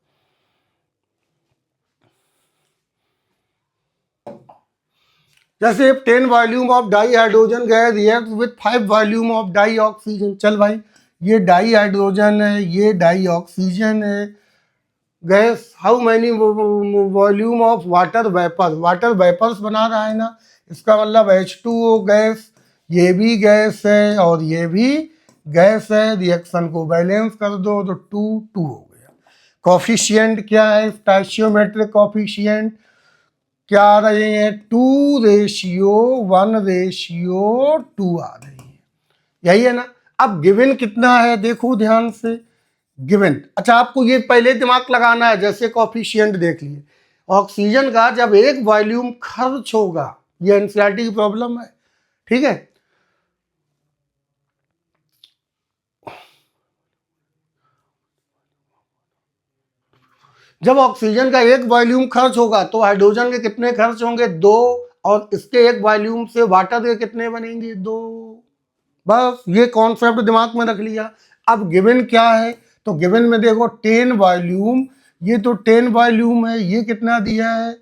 जैसे 10 volume of dihydrogen gas react with 5 volume of dioxygen. चल भाई, ये डाई हाइड्रोजन है, ये डाई ऑक्सीजन है। Gas how many volume of water vapour, water vapours बना रहा है ना, इसका मतलब H2O गैस, ये भी गैस है और ये भी गैस है। रिएक्शन को बैलेंस कर दो तो 2 हो गया। कॉफिशिएंट क्या है, स्टोइचियोमेट्रिक कॉफिशिएंट क्या आ रहे हैं, 2:1:2 आ रही है, यही है ना। अब गिवन कितना है देखो ध्यान से, गिवन। अच्छा, आपको ये पहले दिमाग लगाना है, जैसे कॉफिशिएंट देख लिए, ऑक्सीजन का जब एक वॉल्यूम खर्च होगा, ये एनसीईआरटी की प्रॉब्लम है, ठीक है। जब ऑक्सीजन का एक वॉल्यूम खर्च होगा तो हाइड्रोजन के कितने खर्च होंगे, 2, और इसके एक वॉल्यूम से वाटर के कितने बनेंगे, 2। बस ये कॉन्सेप्ट दिमाग में रख लिया। अब गिवन क्या है, तो गिवन में देखो 10 वॉल्यूम, ये तो 10 वॉल्यूम है, ये कितना दिया है,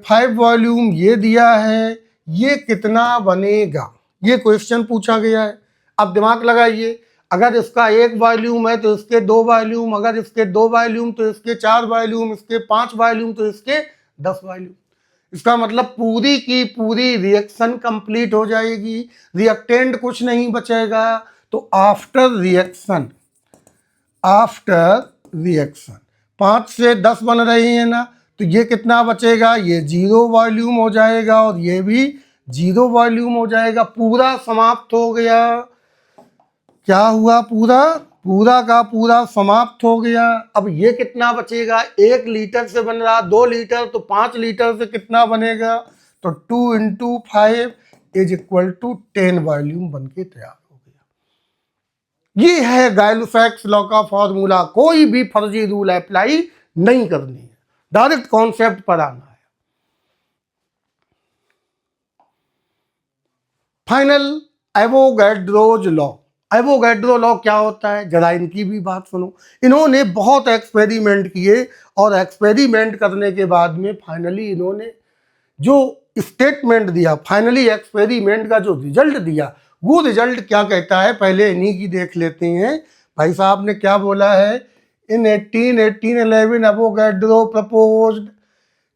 5 वॉल्यूम ये दिया है, ये कितना बनेगा, ये क्वेश्चन पूछा गया है। अब दिमाग लगाइए, अगर इसका एक वॉल्यूम है तो इसके 2 वॉल्यूम, अगर इसके 2 वॉल्यूम तो इसके 4 वॉल्यूम, इसके 5 वॉल्यूम तो इसके 10 वॉल्यूम। इसका मतलब पूरी की पूरी रिएक्शन कंप्लीट हो जाएगी, रिएक्टेंट कुछ नहीं बचेगा। तो आफ्टर रिएक्शन, आफ्टर रिएक्शन 5 से 10 बन रही है ना, तो ये कितना बचेगा, ये 0 वॉल्यूम हो जाएगा और ये भी 0 वॉल्यूम हो जाएगा। पूरा समाप्त हो गया। क्या हुआ, पूरा पूरा का पूरा समाप्त हो गया। अब ये कितना बचेगा, 1 लीटर से बन रहा 2 लीटर, तो 5 लीटर से कितना बनेगा, तो 2 × 5 = 10 वॉल्यूम बन के तैयार हो गया। ये है गाइलुसैक्स लॉ का फॉर्मूला। कोई भी फर्जी रूल अप्लाई नहीं करनी है, डायरेक्ट कॉन्सेप्ट पर आना है। Final, Avogadro's law. Avogadro law क्या होता है, जरा इनकी भी बात सुनो। इन्होंने बहुत एक्सपेरिमेंट किए और एक्सपेरिमेंट करने के बाद में फाइनली इन्होंने जो स्टेटमेंट दिया, फाइनली एक्सपेरिमेंट का जो रिजल्ट दिया, वो रिजल्ट क्या कहता है, पहले इन्हीं की देख लेते हैं। भाई साहब ने क्या बोला है, इन 1811 Avogadro proposed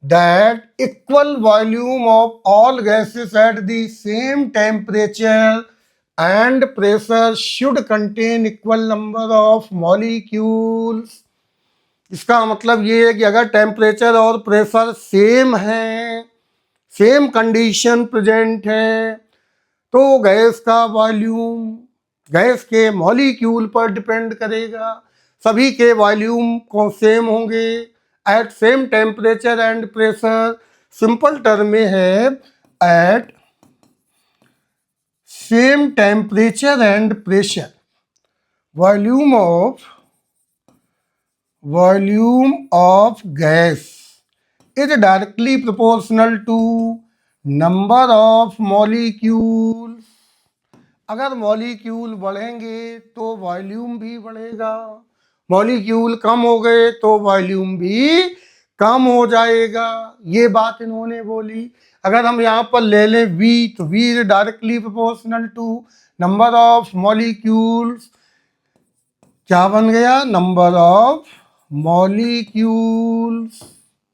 that equal volume of all gases at the same temperature and pressure should contain equal number of molecules। इसका मतलब ये है कि अगर टेम्परेचर और प्रेशर सेम है, सेम कंडीशन प्रेजेंट है, तो गैस का वॉल्यूम गैस के मॉलिक्यूल पर डिपेंड करेगा। सभी के वॉल्यूम को सेम होंगे at same temperature and pressure. Simple term में है, at same temperature and pressure volume of gas is directly proportional to number of molecules. अगर मॉलिक्यूल बढ़ेंगे तो वॉल्यूम भी बढ़ेगा, मॉलिक्यूल कम हो गए तो वॉल्यूम भी कम हो जाएगा। ये बात इन्होंने बोली। अगर हम यहाँ पर ले लें V, तो V is directly proportional to number of molecules. क्या बन गया, नंबर ऑफ मॉलिक्यूल्स,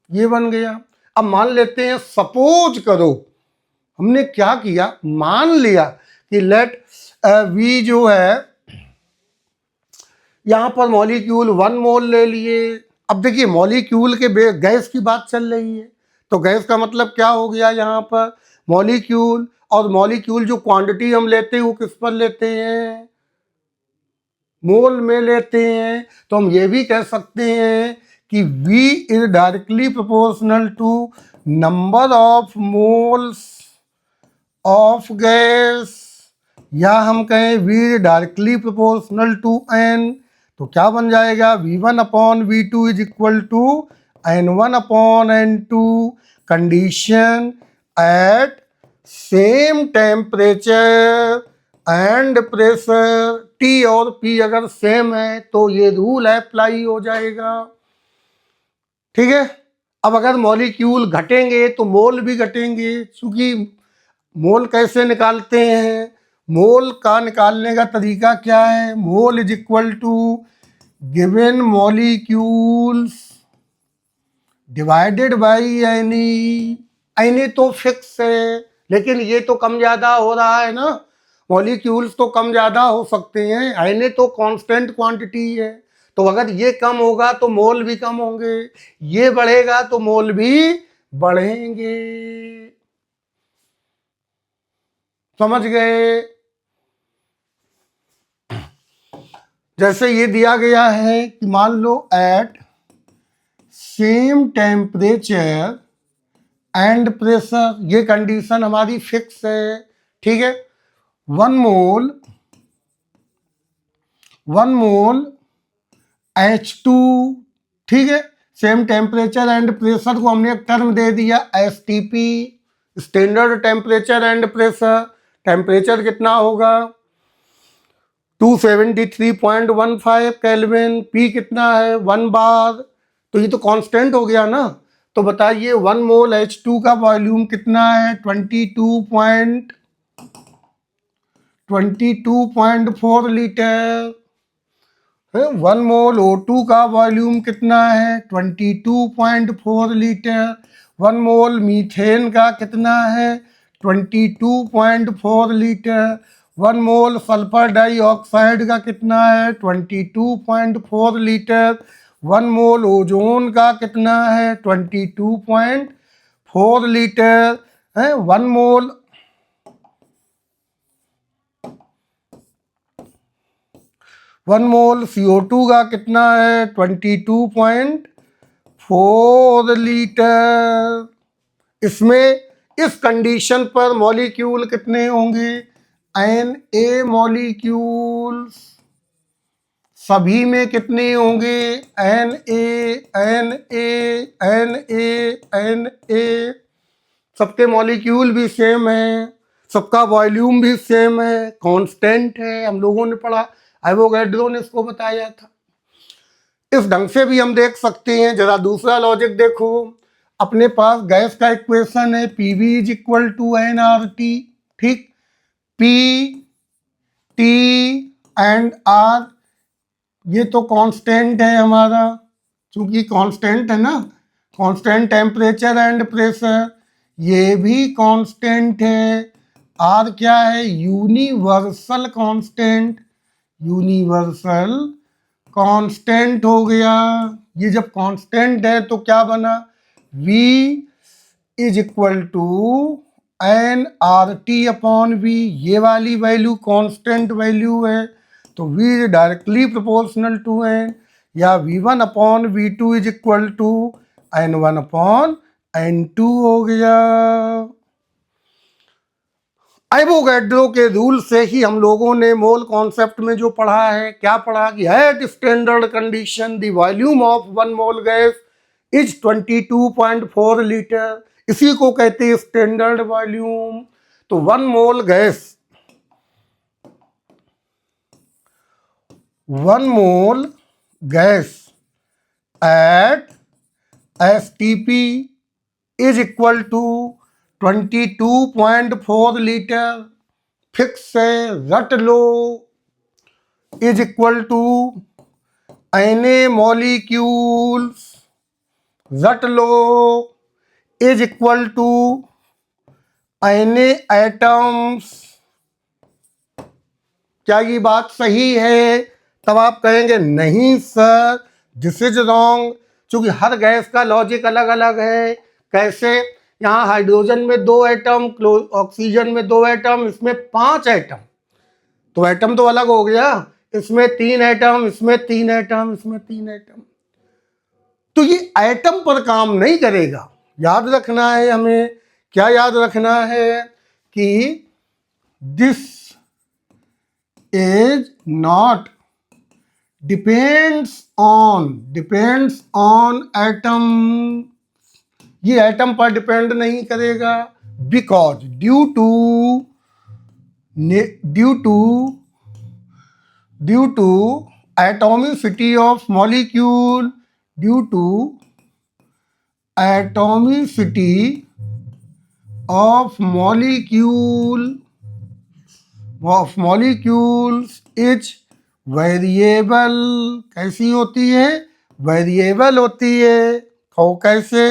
ये बन गया। अब मान लेते हैं, सपोज करो हमने क्या किया, मान लिया कि लेट V जो है, यहां पर मॉलिक्यूल 1 मोल ले लिए। अब देखिए मॉलिक्यूल के गैस की बात चल रही है, तो गैस का मतलब क्या हो गया, यहाँ पर मॉलिक्यूल, और मॉलिक्यूल जो क्वांटिटी हम लेते हैं वो किस पर लेते हैं, मोल में लेते हैं। तो हम ये भी कह सकते हैं कि V is directly proportional to number of moles of gas, या हम कहें V is directly proportional to N। तो क्या बन जाएगा, V1/V2 is equal to N1/N2 condition at same temperature and pressure. T और P अगर सेम है तो ये रूल अप्लाई हो जाएगा, ठीक है। अब अगर मॉलिक्यूल घटेंगे तो मोल भी घटेंगे, क्योंकि मोल कैसे निकालते हैं, मोल का निकालने का तरीका क्या है, mole is equal to given molecules divided by NA. NA तो फिक्स है, लेकिन ये तो कम ज़्यादा हो रहा है ना, मॉलिक्यूल्स तो कम ज़्यादा हो सकते हैं, एनी तो कांस्टेंट क्वांटिटी है। तो अगर ये कम होगा तो मोल भी कम होंगे, ये बढ़ेगा तो मोल भी बढ़ेंगे। समझ गए? जैसे ये दिया गया है कि मान लो at same temperature and pressure, ये कंडीशन हमारी फिक्स है, ठीक है। वन मोल H2, ठीक है, सेम टेम्परेचर एंड प्रेशर को हमने एक टर्म दे दिया STP, standard temperature and pressure. Temperature कितना होगा 273.15 केल्विन, पी कितना है 1 बार, तो ये तो कांस्टेंट हो गया ना। तो बताइए 1 मोल H2 का वॉल्यूम कितना है 22.4 लीटर। 1 मोल O2 का वॉल्यूम कितना है 22.4 लीटर। 1 मोल मीथेन का कितना है 22.4 लीटर। 1 मोल सल्फर डाइऑक्साइड का कितना है 22.4 लीटर। 1 मोल ओजोन का कितना है 22.4 लीटर है। 1 मोल CO2 का कितना है 22.4 लीटर। इसमें इस कंडीशन पर मॉलिक्यूल कितने होंगे Na मॉलिक्यूल्स, सभी में कितने होंगे Na। सबके मॉलिक्यूल भी सेम है, सबका वॉल्यूम भी सेम है, कांस्टेंट है, हम लोगों ने पढ़ा, एवोगैड्रो ने इसको बताया था। इस ढंग से भी हम देख सकते हैं। जरा दूसरा लॉजिक देखो, अपने पास गैस का इक्वेशन है PV is equal to nRT, ठीक, P T एंड R ये तो कांस्टेंट है हमारा, क्योंकि कांस्टेंट है ना, कांस्टेंट टेम्परेचर एंड प्रेशर, ये भी कांस्टेंट है। R क्या है यूनिवर्सल कांस्टेंट, यूनिवर्सल कांस्टेंट हो गया। ये जब कांस्टेंट है तो क्या बना V is equal to nRT upon V, ये वाली वैल्यू कांस्टेंट वैल्यू है, तो V is directly proportional to n, या V1 upon V2 is equal to N1 upon N2 हो गया। एवोगैड्रो के रूल से ही हम लोगों ने मोल कॉन्सेप्ट में जो पढ़ा है, क्या पढ़ा कि at standard condition the volume of 1 mole gas is 22.4 litre, इसी को कहते हैं स्टैंडर्ड वॉल्यूम। तो 1 mole gas at STP is equal to 22.4 litre, fix है, रट लो, is equal to Na molecules, रट लो, is equal to Na atoms. क्या ये बात सही है? तब आप कहेंगे नहीं सर, दिस इज रॉन्ग, क्योंकि हर गैस का लॉजिक अलग अलग है। कैसे? यहाँ हाइड्रोजन में 2 एटम, ऑक्सीजन में 2 एटम, इसमें 5 एटम, तो एटम तो अलग हो गया, इसमें 3 एटम, इसमें 3 एटम, इसमें 3 एटम, तो ये एटम पर काम नहीं करेगा। याद रखना है हमें, क्या याद रखना है कि this is not depends on atom, ये एटम पर डिपेंड नहीं करेगा, because due to atomicity of molecule, due to atomicity of molecules is variable. कैसी होती है? वेरिएबल होती है। तो कैसे?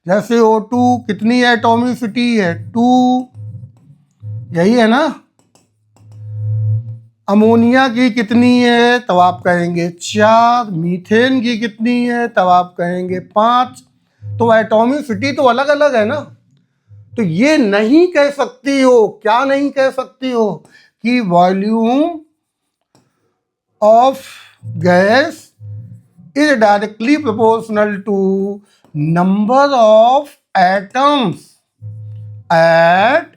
जैसे O2 कितनी एटॉमिसिटी है? 2, यही है ना। अमोनिया की कितनी है? तब आप कहेंगे 4। मीथेन की कितनी है? तब आप कहेंगे 5। तो एटॉमिसिटी तो अलग अलग है ना। तो ये नहीं कह सकती हो, क्या नहीं कह सकती हो, कि volume of gas is directly proportional to number of atoms at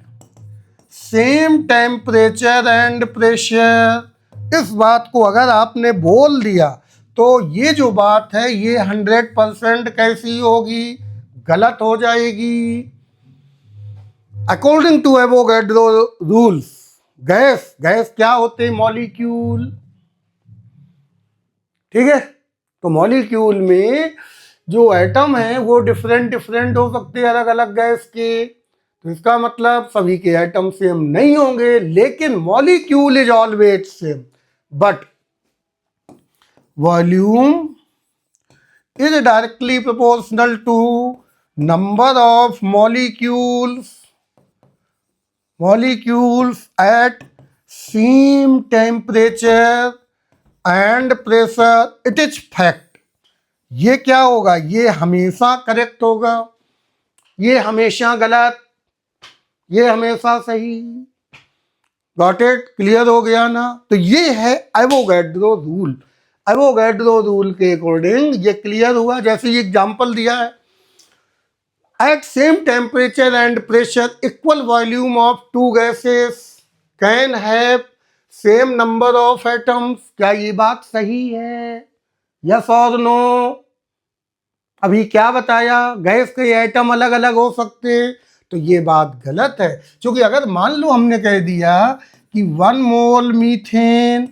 same temperature and pressure. इस बात को अगर आपने बोल दिया तो ये जो बात है ये 100% कैसी होगी? गलत हो जाएगी। According to Avogadro rules, gas क्या होते हैं? मॉलिक्यूल। ठीक है। तो मॉलिक्यूल में जो एटम है वो डिफरेंट हो सकते हैं अलग अलग गैस के। तो इसका मतलब सभी के एटम सेम नहीं होंगे, लेकिन molecule is always same. But volume is directly proportional to number of molecules at same temperature and pressure. It is fact. ये क्या होगा? ये हमेशा करेक्ट होगा, ये हमेशा गलत, ये हमेशा सही। Got it? क्लियर हो गया ना। तो ये है एवोगैड्रो रूल। एवोगैड्रो रूल के अकॉर्डिंग ये क्लियर हुआ। जैसे ये एग्जांपल दिया है, at same temperature and pressure equal volume of two gases can have same number of atoms. क्या ये बात सही है? यस और नो? अभी क्या बताया? गैस के एटम अलग अलग हो सकते हैं। तो ये बात गलत है, क्योंकि अगर मान लो हमने कह दिया कि 1 मोल मीथेन,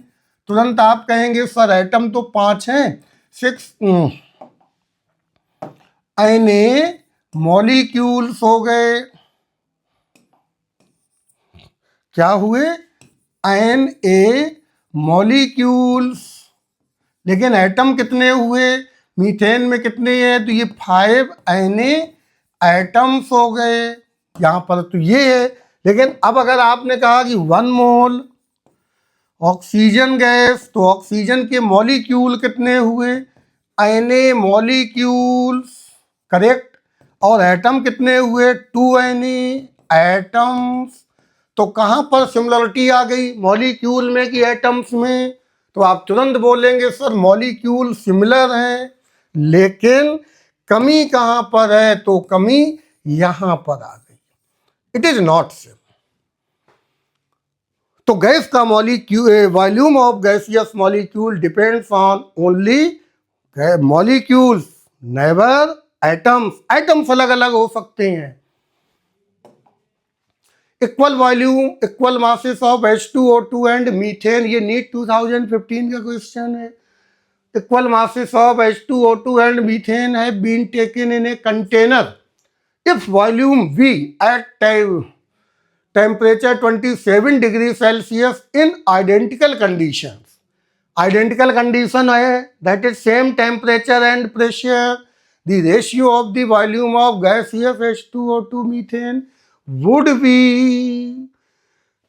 तुरंत आप कहेंगे सर एटम तो 5 हैं। 6 Na मॉलिक्यूल्स हो गए। क्या हुए? Na molecules. लेकिन एटम कितने हुए? मीथेन में कितने हैं? तो ये 5 Na एटम्स हो गए यहां पर। तो ये है। लेकिन अब अगर आपने कहा कि 1 मोल ऑक्सीजन गैस, तो ऑक्सीजन के मॉलिक्यूल कितने हुए? Na molecules, correct. और एटम कितने हुए? 2 Na एटम्स। तो कहां पर सिमिलरिटी आ गई? मॉलिक्यूल में कि एटम्स में? तो आप तुरंत बोलेंगे सर मॉलिक्यूल सिमिलर हैं, लेकिन कमी कहां पर है? तो कमी यहां पर आ गई। It is not same. तो गैस का volume of gaseous molecule depends on only molecules, never atoms. Atoms अलग अलग हो सकते हैं। Equal volume, equal masses of H2O2 and methane. ये नीट 2015 का क्वेश्चन है। Equal masses of H2O2 and methane have been taken in a container if volume V at temperature 27 degree Celsius in identical conditions. Identical condition है, that is same temperature and pressure. The ratio of the volume of gaseous H2O2 methane would be,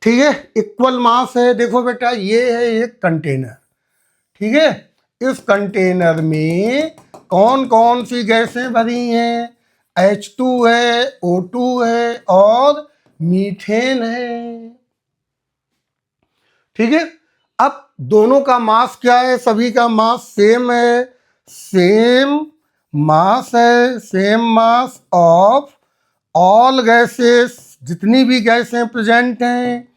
ठीक है, equal मास है। देखो बेटा ये है एक container, ठीक है। इस कंटेनर में कौन कौन सी गैसें भरी हैं? H2 है, O2 है और मीथेन है, ठीक है। अब दोनों का मास क्या है? सभी का मास सेम है। सेम मास है, same mass of all gases, जितनी भी गैसें प्रेजेंट हैं।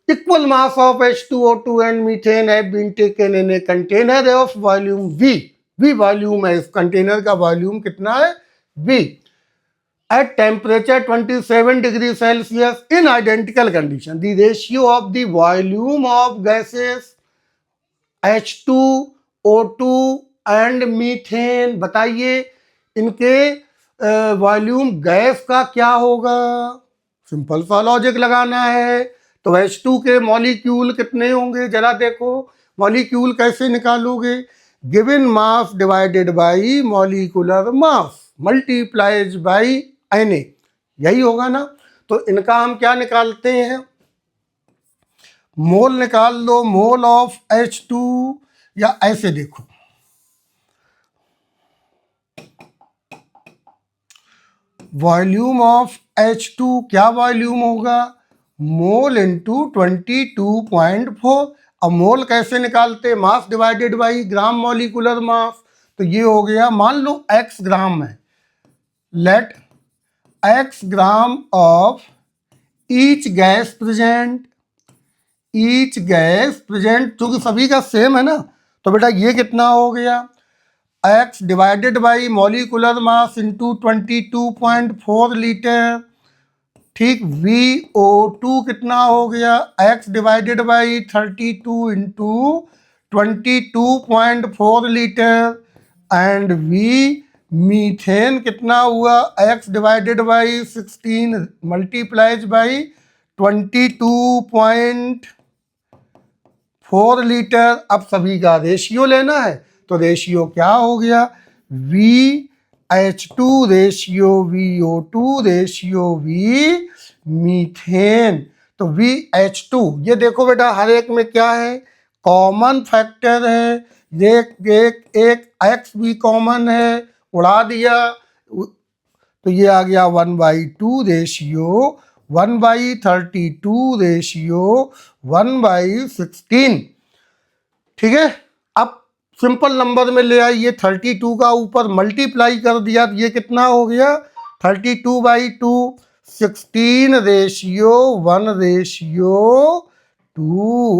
Equal mass of H2O2 and methane have been taken in a container of volume V। V volume है, इस कंटेनर का वॉल्यूम कितना है? V। at temperature 27 degree Celsius in identical condition. The ratio of the volume of gases H2, O2 and methane, बताइए इनके volume gas का क्या होगा? सिंपल सा लॉजिक लगाना है। तो H2 के मॉलिक्यूल कितने होंगे जरा देखो, मॉलिक्यूल कैसे निकालोगे? Given mass divided by molecular mass multiplies by Na, यही होगा ना। तो इनका हम क्या निकालते हैं? मोल निकाल लो, मोल ऑफ H2, या ऐसे देखो, वॉल्यूम ऑफ H2 क्या वॉल्यूम होगा? Mole into 22.4। अब मोल कैसे निकालते? Mass divided by gram molecular mass. तो ये हो गया, मान लो x ग्राम है, let x gram of each gas present, each gas present, क्योंकि सभी का सेम है ना, तो बेटा ये कितना हो गया? x divided by molecular mass into 22.4 litre. ठीक, VO2 कितना हो गया? x divided by 32 into 22.4 litre. And V methane कितना हुआ? x divided by 16 multiplies by 22.4 litre. अब सभी का रेशियो लेना है, तो रेशियो क्या हो गया? VH2 ratio VO2 ratio V methane. तो VH2, ये देखो बेटा हर एक में क्या है? कॉमन फैक्टर है। एक x भी कॉमन है, उड़ा दिया, तो ये आ गया 1/2 रेशियो 1/32 रेशियो 1/16। ठीक है, अब सिंपल नंबर में ले आइए, 32 का ऊपर मल्टीप्लाई कर दिया तो ये कितना हो गया? 32/2, 16 रेशियो 1/2।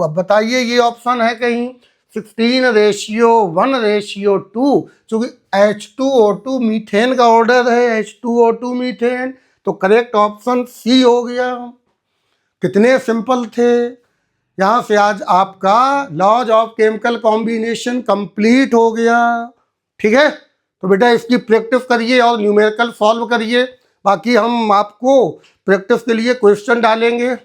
अब बताइए ये ऑप्शन है कहीं? 16 रेशियो 1/2, क्योंकि H2O2 मीथेन का ऑर्डर है, H2O2 मीथेन, तो करेक्ट ऑप्शन सी हो गया। कितने सिंपल थे। यहाँ से आज आपका laws of chemical combination complete हो गया। ठीक है, तो बेटा इसकी प्रैक्टिस करिए और न्यूमेरिकल सॉल्व करिए। बाकी हम आपको प्रैक्टिस के लिए क्वेश्चन डालेंगे।